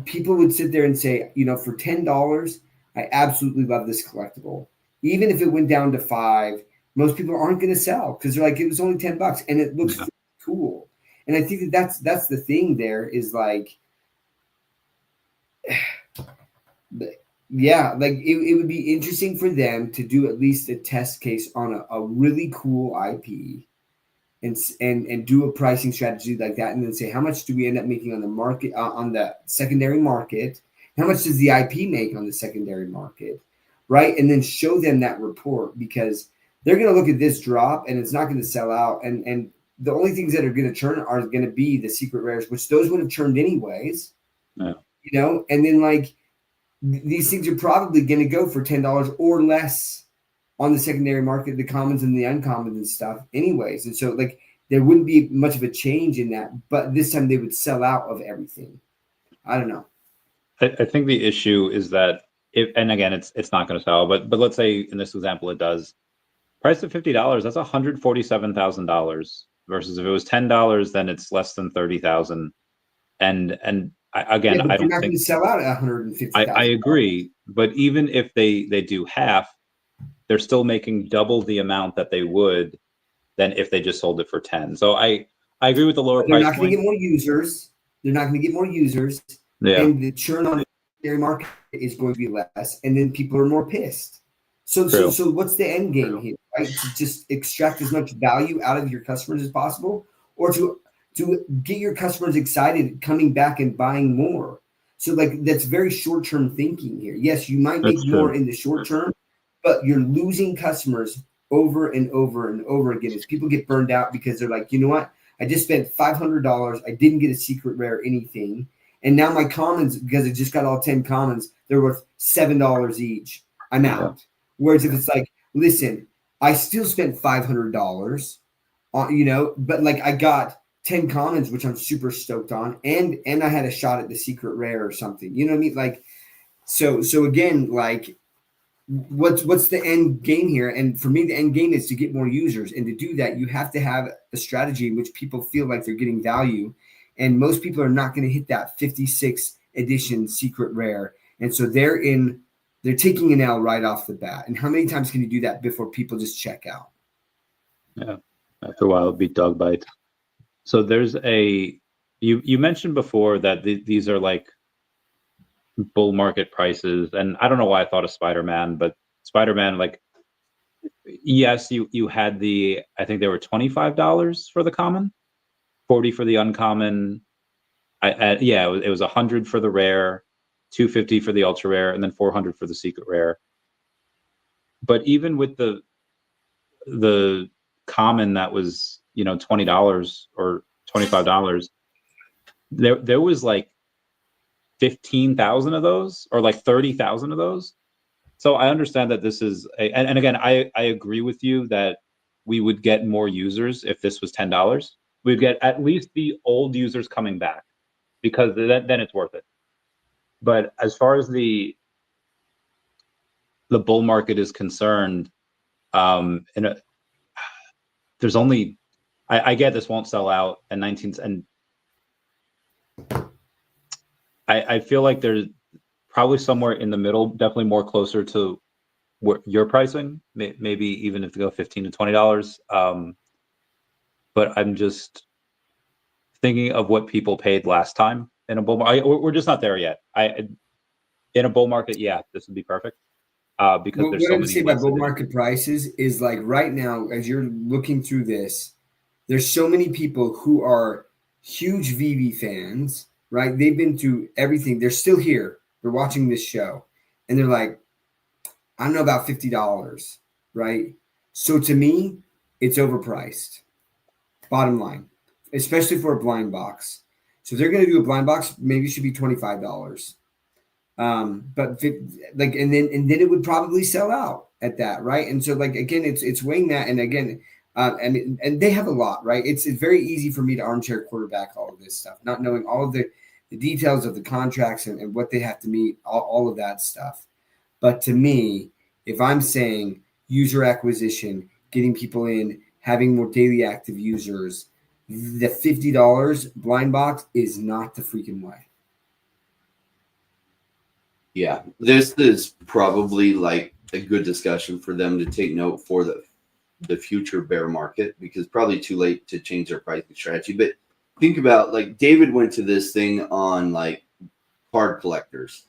people would sit there and say, you know, for $10, I absolutely love this collectible. Even if it went down to $5, most people aren't going to sell because they're like, it was only $10 and it looks cool. And I think that's the thing there, is like, yeah, like it would be interesting for them to do at least a test case on a really cool IP. And do a pricing strategy like that, and then say, how much do we end up making on the market, on the secondary market? How much does the IP make on the secondary market, right? And then show them that report, because they're going to look at this drop and it's not going to sell out. And the only things that are going to churn are going to be the secret rares, which those would have churned anyways, you know? And then like, these things are probably going to go for $10 or less on the secondary market, the commons and the uncommons and stuff anyways. And so like, there wouldn't be much of a change in that, but this time they would sell out of everything. I don't know. I think the issue is that and again, it's not going to sell, but let's say in this example, it does. Price of $50, that's $147,000 versus if it was $10, then it's less than 30,000. And again, but I you're don't not think going to sell out at 150,000. I agree, but even if they do half, they're still making double the amount that they would than if they just sold it for 10. So I agree with the lower price point. They're not going to get more users. They're not going to get more users. Yeah. And the churn on the secondary market is going to be less, and then people are more pissed. So what's the end game here, right? To just extract as much value out of your customers as possible, or to get your customers excited, coming back and buying more. So like, that's very short-term thinking here. Yes, you might make more in the short term, but you're losing customers over and over and over again as people get burned out, because they're like, you know what? I just spent $500. I didn't get a secret rare anything. And now my commons, because I just got all 10 commons, they're worth $7 each. I'm out. Yeah. Whereas if it's like, listen, I still spent $500 on, you know, but like I got 10 commons, which I'm super stoked on. And I had a shot at the secret rare or something, you know what I mean? Like, so again, like, what's the end game here? And for me, the end game is to get more users, and to do that, you have to have a strategy in which people feel like they're getting value, and most people are not going to hit that 56 edition secret rare, and so they're taking an L right off the bat. And how many times can you do that before people just check out? Yeah, after a while it'll be dog bite. So there's you mentioned before that these are like bull market prices, and I don't know why I thought of Spider-Man, but Spider-Man, like, yes, you had I think they were $25 for the common, 40 for the uncommon. Yeah, it was 100 for the rare, 250 for the ultra rare, and then 400 for the secret rare. but even with the common that was, you know, $20 or $25, there was like 15,000 of those, or like 30,000 of those. So I understand that this is and again, I agree with you that we would get more users if this was $10. We'd get at least the old users coming back, because then it's worth it. But as far as the bull market is concerned, there's only, I get this won't sell out, and I feel like there's probably somewhere in the middle, definitely more closer to what your pricing, maybe even if to go $15 to $20. But I'm just thinking of what people paid last time in a bull market. We're just not there yet. In a bull market, yeah, this would be perfect. Because there's so many say about bull market prices is, like, right now, as you're looking through this, there's so many people who are huge VeVe fans, right? They've been through everything. They're still here. They're watching this show, and they're like, I don't know about $50, right? So to me, it's overpriced. Bottom line, especially for a blind box. So if they're going to do a blind box, maybe it should be $25. But like, and then it would probably sell out at that, right? And so, like, again, it's weighing that, and again, and they have a lot, right? It's very easy for me to armchair quarterback all of this stuff, not knowing all of the details of the contracts and what they have to meet, all of that stuff. But to me, if I'm saying user acquisition, getting people in, having more daily active users, the $50 blind box is not the freaking way. Yeah, this is probably like a good discussion for them to take note for the future bear market, because probably too late to change their pricing strategy. But think about, like, David went to this thing on like card collectors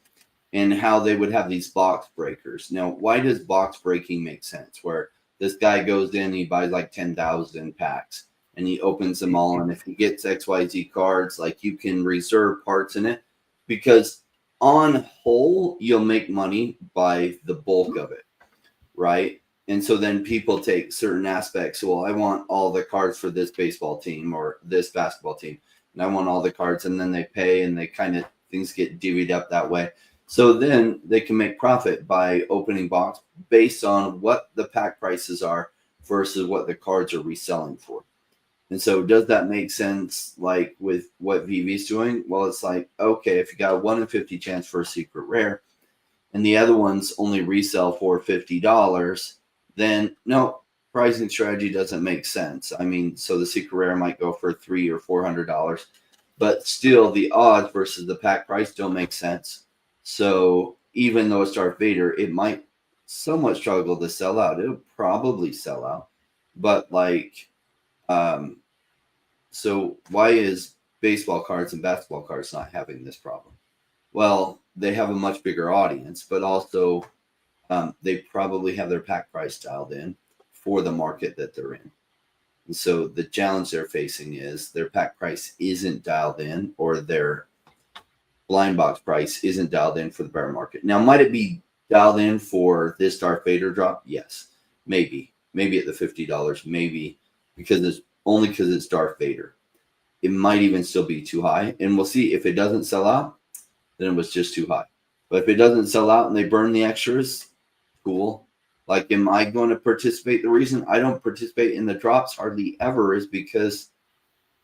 and how they would have these box breakers. Now, why does box breaking make sense? Where this guy goes in, he buys like 10,000 packs and he opens them all. And if he gets XYZ cards, like, you can reserve parts in it, because on whole, you'll make money by the bulk of it, right? And so then people take certain aspects. Well, I want all the cards for this baseball team or this basketball team, and I want all the cards, and then they pay, and they kind of, things get divvied up that way. So then they can make profit by opening box based on what the pack prices are versus what the cards are reselling for. And so does that make sense, like with what VeVe's doing? Well, it's like, okay, if you got a 1 in 50 chance for a secret rare and the other ones only resell for $50, then no, pricing strategy doesn't make sense. I mean, so the secret rare might go for $300 or $400, but still the odds versus the pack price don't make sense. So even though it's Darth Vader, it might somewhat struggle to sell out. It'll probably sell out, but like, so why is baseball cards and basketball cards not having this problem? Well, they have a much bigger audience, but also they probably have their pack price dialed in for the market that they're in. And so the challenge they're facing is their pack price isn't dialed in, or their blind box price isn't dialed in for the bear market. Now, might it be dialed in for this Darth Vader drop? Yes, maybe at the $50, maybe because it's Darth Vader. It might even still be too high, and we'll see. If it doesn't sell out, then it was just too high. But if it doesn't sell out and they burn the extras, cool. Like, am I going to participate? The reason I don't participate in the drops hardly ever is because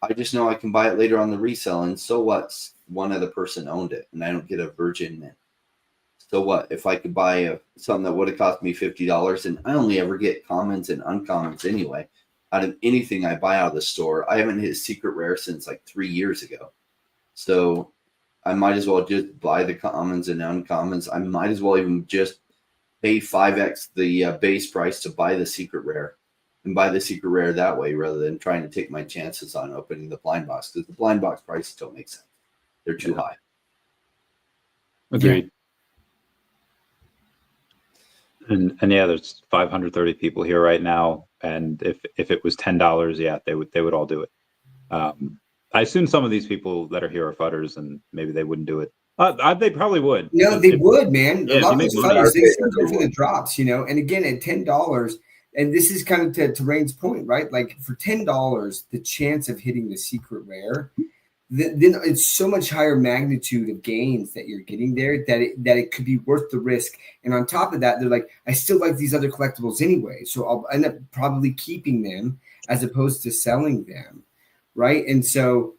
I just know I can buy it later on the resell, and so what? One other person owned it, and I don't get a virgin mint. So what? If I could buy something that would have cost me $50, and I only ever get commons and uncommons anyway, out of anything I buy out of the store, I haven't hit a secret rare since like 3 years ago. So I might as well just buy the commons and uncommons. I might as well even just pay 5x the base price to buy the secret rare, and buy the secret rare that way, rather than trying to take my chances on opening the blind box, because the blind box prices don't make sense. They're too high. Agreed. And yeah, there's 530 people here right now, and if it was $10, yeah, they would all do it. I assume some of these people that are here are fudders, and maybe they wouldn't do it They probably would. No, they would, man. Yeah, a lot of if those you make money. fighters, they just go for the drops, And again, at $10, and this is kind of to Rain's point, right? Like for $10, the chance of hitting the secret rare, then it's so much higher magnitude of gains that you're getting there that it could be worth the risk. And on top of that, they're like, I still like these other collectibles anyway, so I'll end up probably keeping them as opposed to selling them, right? And so,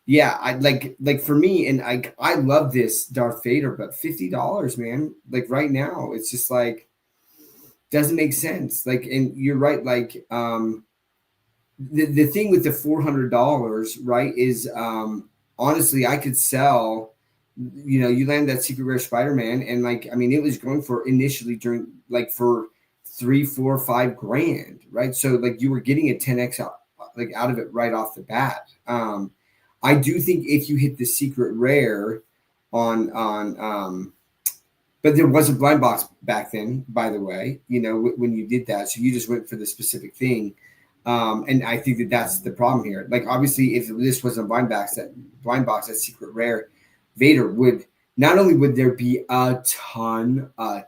yeah, I like for me, and I love this Darth Vader, but $50, man, like right now, it's just like doesn't make sense. Like, and you're right, like the thing with the $400, right, is honestly, I could sell, you land that secret rare Spider-Man, and like, I mean, it was going for initially during like for 3, 4, 5 grand, right? So like you were getting a 10x out of it right off the bat. I do think if you hit the secret rare on but there was a blind box back then, by the way, when you did that. So you just went for the specific thing. And I think that's the problem here. Like, obviously, if this was a blind box, that secret rare Vader not only would there be a ton of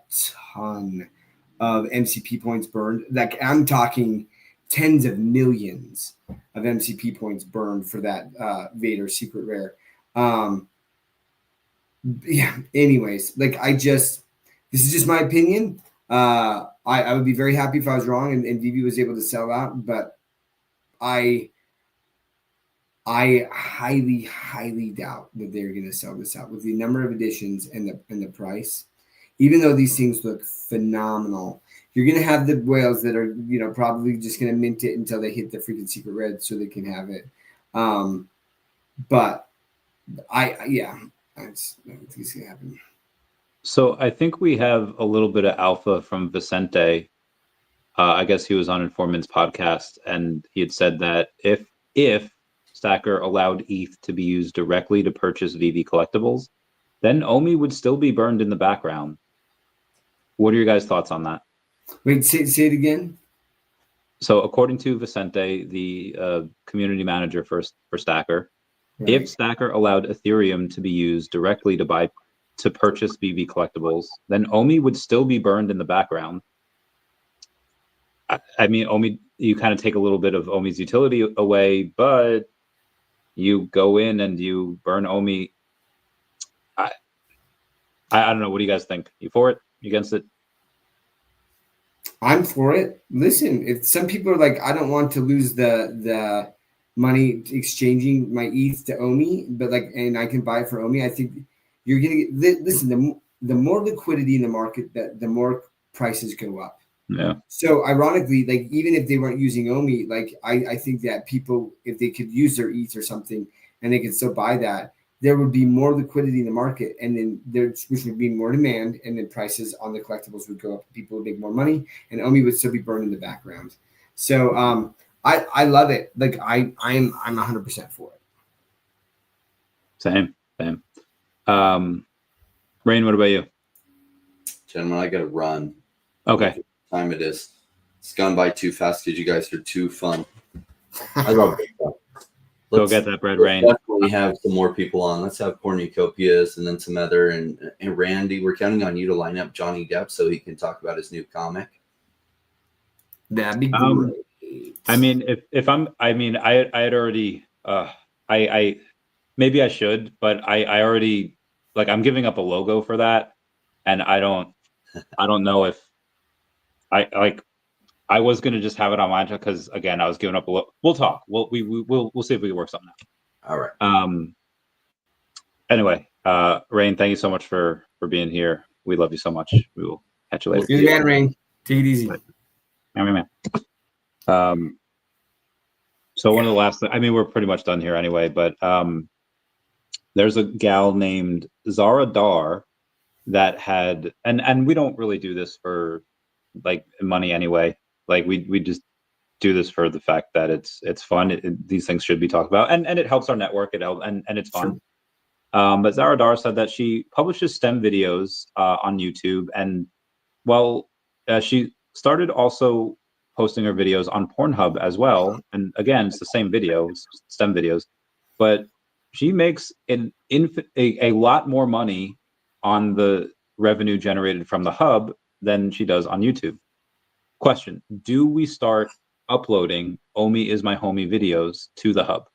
MCP points burned, like I'm talking tens of millions of MCP points burned for that Vader secret rare. Yeah. Anyways, like this is just my opinion. I would be very happy if I was wrong and VeVe was able to sell out, but I highly, highly doubt that they're going to sell this out with the number of editions and the price. Even though these things look phenomenal, you're going to have the whales that are, probably just going to mint it until they hit the freaking secret red so they can have it. But I don't think it's going to happen. So I think we have a little bit of alpha from Vicente. I guess he was on Informant's podcast, and he had said that if Stacker allowed ETH to be used directly to purchase VeVe collectibles, then OMI would still be burned in the background. What are your guys' thoughts on that? Wait, say it again. So according to Vicente, the community manager for Stacker, right, if Stacker allowed Ethereum to be used directly to purchase VeVe collectibles, then OMI would still be burned in the background. I mean, OMI, you kind of take a little bit of OMI's utility away, but you go in and you burn OMI. I don't know. What do you guys think? You for it? You against it? I'm for it. Listen, if some people are like, I don't want to lose the money exchanging my ETH to OMI, but and I can buy it for OMI, I think you're gonna get. Listen, the more liquidity in the market, the more prices go up. Yeah. So ironically, even if they weren't using OMI, I think that people, if they could use their ETH or something and they could still buy that, there would be more liquidity in the market, and then which would be more demand, and then prices on the collectibles would go up. People would make more money, and OMI would still be burned in the background. So I love it. I'm 100% for it. Same. Rain, what about you? Gentlemen, I got to run. Okay. Time it is. It's gone by too fast because you guys are too fun. I love it. Go get that bread, Rain. Definitely have some more people on. Let's have Cornucopias and then some other and Randy. We're counting on you to line up Johnny Depp so he can talk about his new comic. That'd be great. I mean, I had already. I maybe I should, but I already I'm giving up a logo for that, and I don't know if I was gonna just have it on mine because again I was giving up a logo. We'll talk. We'll see if we can work something out. All right. Anyway, Rain, thank you so much for being here. We love you so much. We will catch you later. You're the man, Rain. Take it easy. Man. So one of the last, we're pretty much done here anyway, but there's a gal named Zara Dar that had, and we don't really do this for money anyway. We just do this for the fact that it's fun. These things should be talked about, and it helps our network. It helps, and it's fun. Sure. But Zara Dar said that she publishes STEM videos on YouTube, and she started also posting her videos on Pornhub as well. And again, it's the same videos, STEM videos, but she makes a lot more money on the revenue generated from the hub than she does on YouTube. Question: do we start uploading OMI is my homie videos to the hub?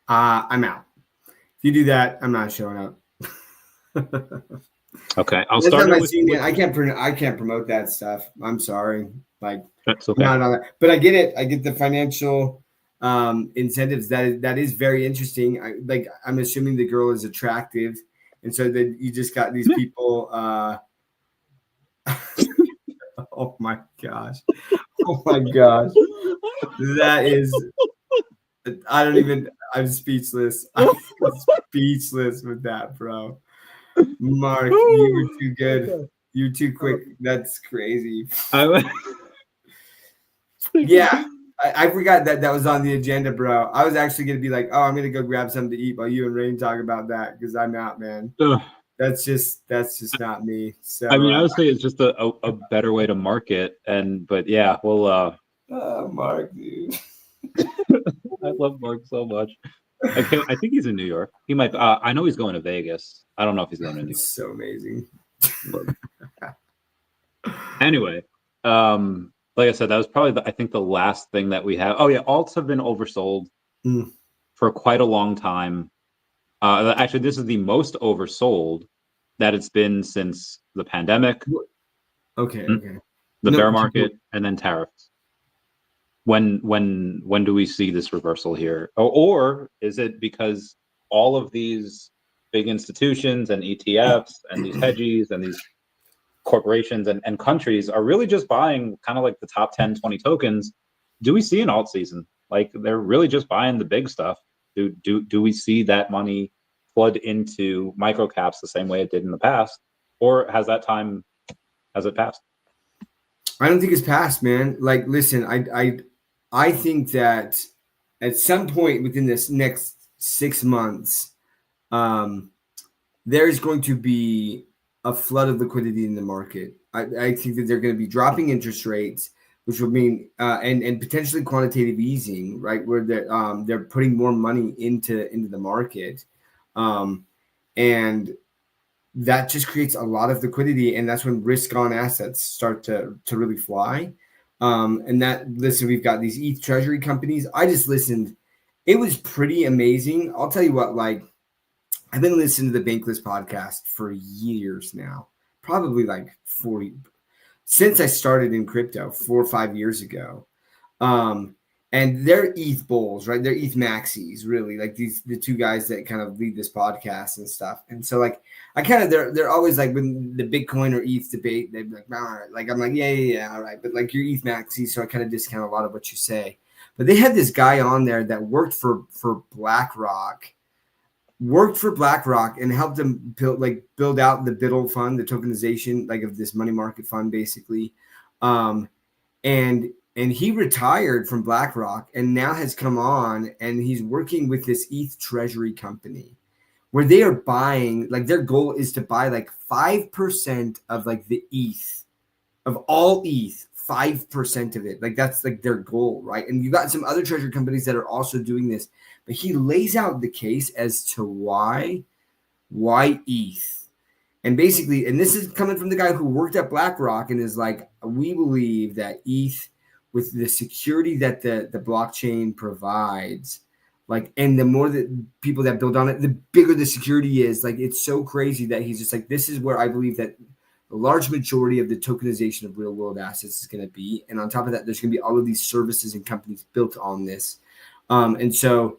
I'm out. If you do that, I'm not showing up. Okay, I'll start it with I can't promote that stuff. I'm sorry. Like, that's okay. Not on that. But I get it. I get the financial incentives. That is very interesting. I'm assuming the girl is attractive, and so that you just got these people. Oh my gosh! Oh my gosh! That is. I'm speechless. I'm speechless with that, bro. Mark, you were too good. You're too quick. That's crazy. Yeah, I forgot that was on the agenda, bro. I was actually gonna be like, oh, I'm gonna go grab something to eat while you and Rain talk about that because I'm out, man. That's just not me. So I mean, I would say it's just a better way to market, but yeah, we'll. Mark, dude. I love Mark so much. I think he's in New York. He might. I know he's going to Vegas. I don't know if he's going to New York. So amazing. Anyway, like I said, that was probably I think the last thing that we have. Oh yeah, alts have been oversold for quite a long time. Actually, this is the most oversold that it's been since the pandemic. Okay. The bear market and then tariffs. When do we see this reversal here? Or is it because all of these big institutions and ETFs and these hedgies and these corporations and countries are really just buying kind of like the top 10, 20 tokens? Do we see an alt season? Like they're really just buying the big stuff. Do we see that money flood into micro caps the same way it did in the past? Or has it passed? I don't think it's passed, man. Like, listen, I think that at some point within this next 6 months, there's going to be a flood of liquidity in the market. I think that they're going to be dropping interest rates, which would mean and potentially quantitative easing, right? Where they're putting more money into the market, and that just creates a lot of liquidity, and that's when risk-on assets start to really fly. Listen, we've got these ETH treasury companies. I just listened. It was pretty amazing. I'll tell you what, like, I've been listening to the Bankless podcast for years now, probably like 40, since I started in crypto 4 or 5 years ago. And they're ETH bulls, right? They're ETH maxis, really, like the two guys that kind of lead this podcast and stuff. And so, like, they're always like, when the Bitcoin or ETH debate, they're like, all right, like, I'm like, yeah, all right, but like, you're ETH maxis, so I kind of discount a lot of what you say. But they had this guy on there that worked for BlackRock, and helped them build out the BUIDL fund, the tokenization, like, of this money market fund, basically. And he retired from BlackRock and now has come on, and he's working with this ETH treasury company where they are buying, like, their goal is to buy like 5% of like the ETH, of all ETH, 5% of it. Like, that's like their goal, right? And you got some other treasury companies that are also doing this, but he lays out the case as to why ETH. And basically, and this is coming from the guy who worked at BlackRock and is like, we believe that ETH, with the security that the blockchain provides, like, and the more that people that build on it, the bigger the security is. Like, it's so crazy that he's just like, this is where I believe that the large majority of the tokenization of real world assets is going to be. And on top of that, there's going to be all of these services and companies built on this. And so,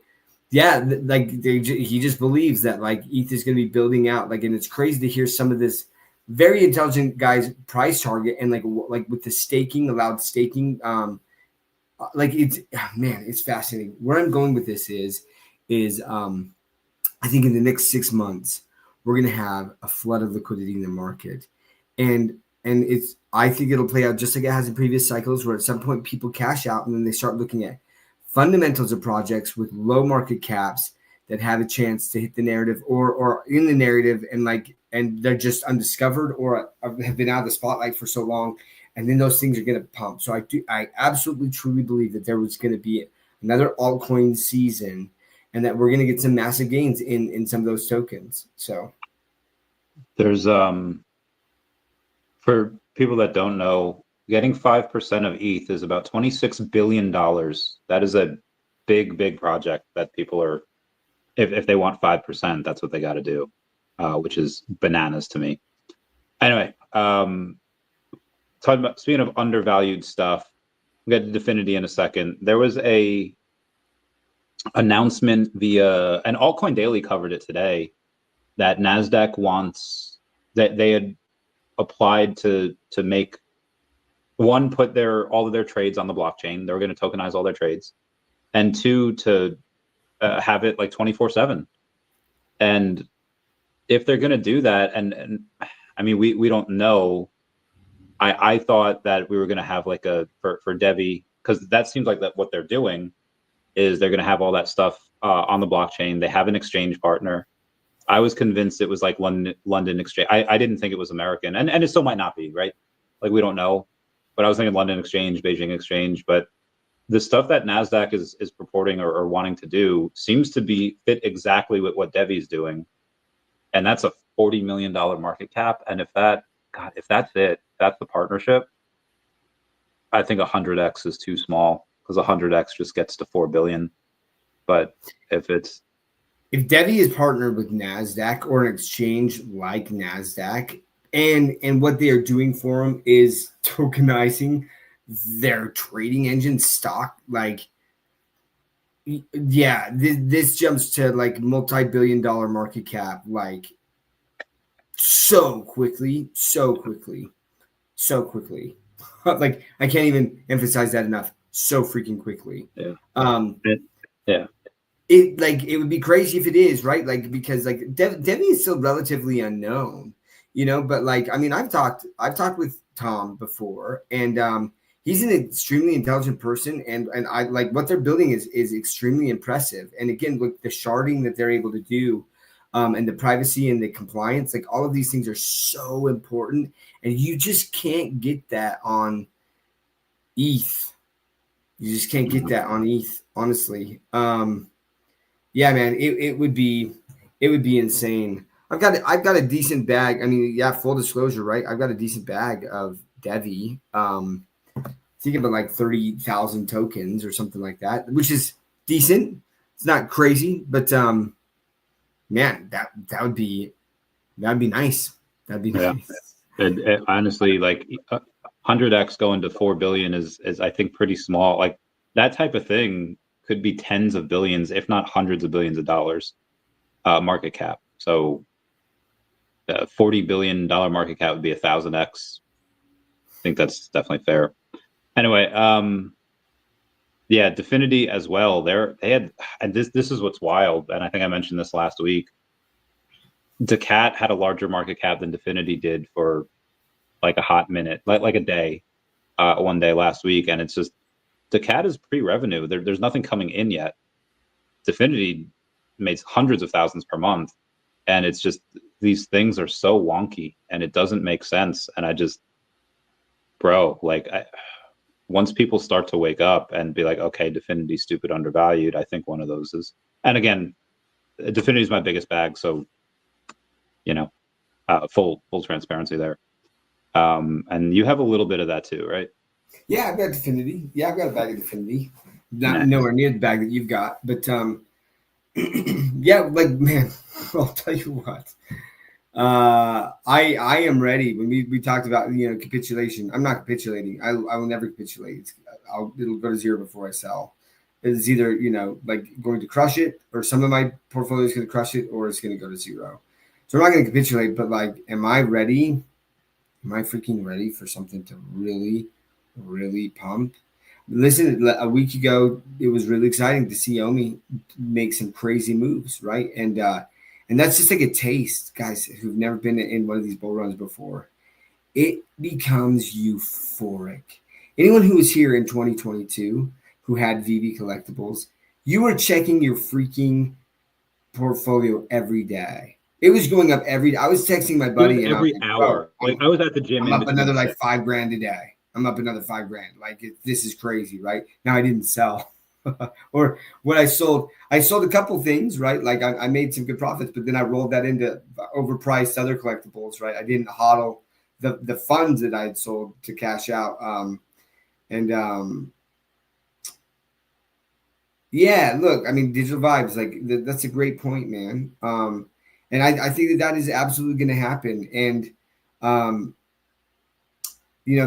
yeah, like, he just believes that, like, ETH is going to be building out, like, and it's crazy to hear some of this very intelligent guys price target, and like with the staking, allowed staking, like, it's fascinating. Where I'm going with this is I think in the next 6 months we're going to have a flood of liquidity in the market, and I think it'll play out just like it has in previous cycles, where at some point people cash out and then they start looking at fundamentals of projects with low market caps that have a chance to hit the narrative or in the narrative, and they're just undiscovered or have been out of the spotlight for so long, and then those things are going to pump. So I absolutely truly believe that there was going to be another altcoin season, and that we're going to get some massive gains in some of those tokens. So there's for people that don't know, getting 5% of ETH is about $26 billion. That is a big project that people are, if they want 5%, that's what they got to do, which is bananas to me. Anyway, speaking of undervalued stuff, we'll get to DEVVE in a second. There was a announcement via, and Altcoin Daily covered it today, that NASDAQ wants, that they had applied to make, one, put all of their trades on the blockchain. They were going to tokenize all their trades, and two, to have it like 24/7. And if they're going to do that, and I mean, we don't know. I thought that we were going to have like for DEVVE, because that seems like that what they're doing is they're going to have all that stuff on the blockchain. They have an exchange partner. I was convinced it was like London Exchange. I didn't think it was American, and it still might not be, right? Like, we don't know, but I was thinking London Exchange, Beijing Exchange. But the stuff that NASDAQ is purporting or wanting to do seems to fit exactly with what DEVVE is doing, and that's a $40 million market cap. And if that's it, that's the partnership, I think 100x is too small, because 100x just gets to 4 billion. But if DEVVE is partnered with NASDAQ or an exchange like NASDAQ, and what they are doing for them is tokenizing their trading engine stock, like, yeah, this jumps to like multi-billion-dollar market cap, like, so quickly. Like, I can't even emphasize that enough. So freaking quickly. Yeah. Yeah. It would be crazy if it is, right? Like, because like DEVVE is still relatively unknown, but like, I mean, I've talked with Tom before, and he's an extremely intelligent person, and I like what they're building is extremely impressive. And again, look, the sharding that they're able to do, and the privacy and the compliance, like, all of these things are so important, and you just can't get that on ETH. You just can't get that on ETH, honestly. Yeah, man, it would be insane. I've got a decent bag. I mean, yeah, full disclosure, right? I've got a decent bag of DEVVE. Thinking about like 30,000 tokens or something like that, which is decent. It's not crazy, but man, that would be nice. That'd be nice. And honestly, like 100x going to 4 billion is I think pretty small. Like, that type of thing could be tens of billions, if not hundreds of billions of dollars market cap. So $40 billion market cap would be 1,000x. I think that's definitely fair. Anyway, yeah, DEVVE as well. They had, and this is what's wild, and I think I mentioned this last week. daCat had a larger market cap than DEVVE did for like a hot minute, like a day, one day last week, and it's just, daCat is pre-revenue. There's nothing coming in yet. DEVVE makes hundreds of thousands per month, and it's just, these things are so wonky, and it doesn't make sense. And I just, bro, like, once people start to wake up and be like, okay, DEVVE stupid undervalued, I think one of those is, and again, DEVVE is my biggest bag, so full transparency there. And you have a little bit of that too, right? Yeah, I've got DEVVE. Yeah, I've got a bag of DEVVE. Not nowhere near the bag that you've got, but yeah, like, man, I'll tell you what. I am ready. When we talked about capitulation, I'm not capitulating. I will never capitulate. It'll go to zero before I sell. It's either like going to crush it, or some of my portfolio is going to crush it, or it's going to go to zero. So I'm not going to capitulate. But like, am I ready? Am I freaking ready for something to really, really pump? Listen, a week ago, it was really exciting to see OMI make some crazy moves, right? And that's just like a taste, guys who've never been in one of these bull runs before. It becomes euphoric. Anyone who was here in 2022 who had VeVe collectibles, you were checking your freaking portfolio every day. It was going up every day. I was texting my buddy every hour. Like, I was at the gym. I'm up another like $5,000 a day. I'm up another $5,000. Like, this is crazy, right? Now I didn't sell. or what I sold a couple things, right? Like I made some good profits, but then I rolled that into overpriced other collectibles, right? I didn't hodl the funds that I had sold to cash out. Yeah, look, I mean, digital vibes, like that's a great point, man. And I think that is absolutely going to happen. And,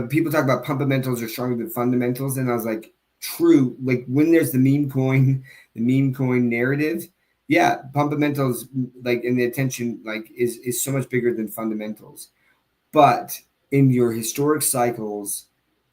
people talk about fundamentals are stronger than fundamentals. And I was like, true. Like when there's the meme coin narrative, yeah, fundamentals, like, and the attention, like, is so much bigger than fundamentals. But in your historic cycles,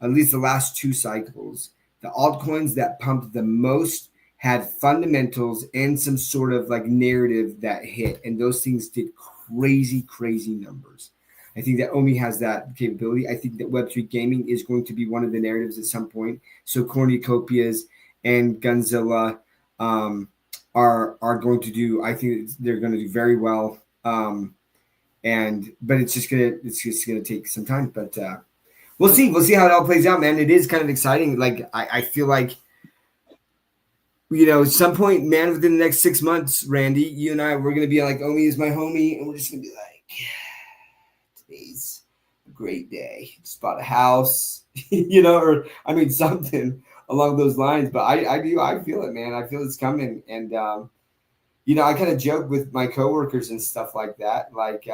at least the last 2 cycles, the altcoins that pumped the most had fundamentals and some sort of like narrative that hit. And those things did crazy, crazy numbers. I think that OMI has that capability. I think that Web3 gaming is going to be one of the narratives at some point. So cornucopias and Gunzilla are going to do, I think they're going to do very well. But it's just gonna take some time. But we'll see how it all plays out, man. It is kind of exciting. Like I feel like, at some point, man, within the next 6 months, Randy, you and I, we're gonna be like, OMI is my homie, and we're just gonna be like, today's a great day. Just bought a house, or I mean something along those lines. But I feel it, man. I feel it's coming, and I kind of joke with my coworkers and stuff like that. Like,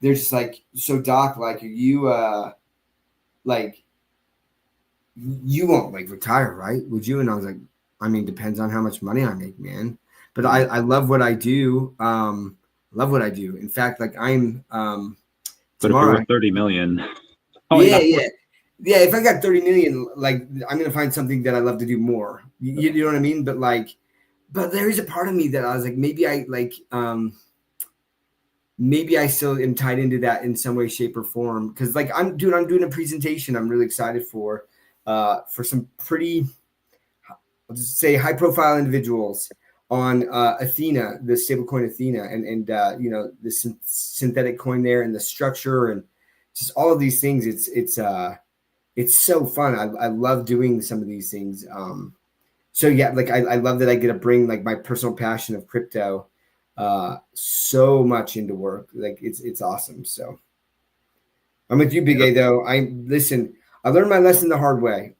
they're just like, so Doc, like, are you, like, you won't like retire, right? Would you? And I was like, I mean, depends on how much money I make, man. But I love what I do. Love what I do. In fact, like I'm, but tomorrow, if you're 30 million. Yeah. If I got 30 million, like I'm going to find something that I love to do more. You know what I mean? But there is a part of me that I was like, maybe I still am tied into that in some way, shape, or form. Cause like I'm doing a presentation I'm really excited for some pretty, I'll just say, high profile individuals on Athena, the stablecoin Athena, and the synthetic coin there, and the structure, and just all of these things. It's so fun. I love doing some of these things. So yeah, like I love that I get to bring like my personal passion of crypto so much into work. Like it's awesome. So I'm with you, Big A, though. I learned my lesson the hard way.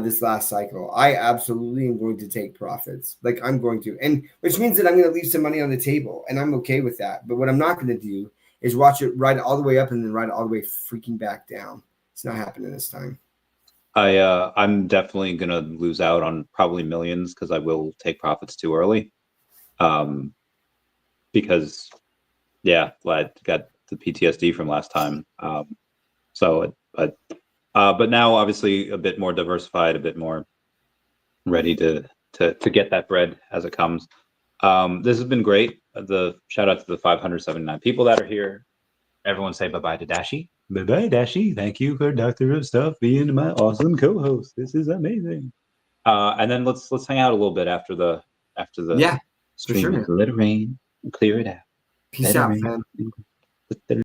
This last cycle. I absolutely am going to take profits. Like I'm going to, and which means that I'm going to leave some money on the table, and I'm okay with that. But what I'm not going to do is watch it ride all the way up and then ride all the way freaking back down. It's not happening this time. I'm definitely going to lose out on probably millions because I will take profits too early. Because I got the PTSD from last time. But now obviously a bit more diversified, a bit more ready to get that bread as it comes. This has been great. The shout out to the 579 people that are here. Everyone say bye-bye to Dashi. Bye-bye, Dashi. Thank you for Doctor of Stuff being my awesome co-host. This is amazing. And then let's hang out a little bit after the stream. For sure. Let it rain, clear it out. Peace out, fam.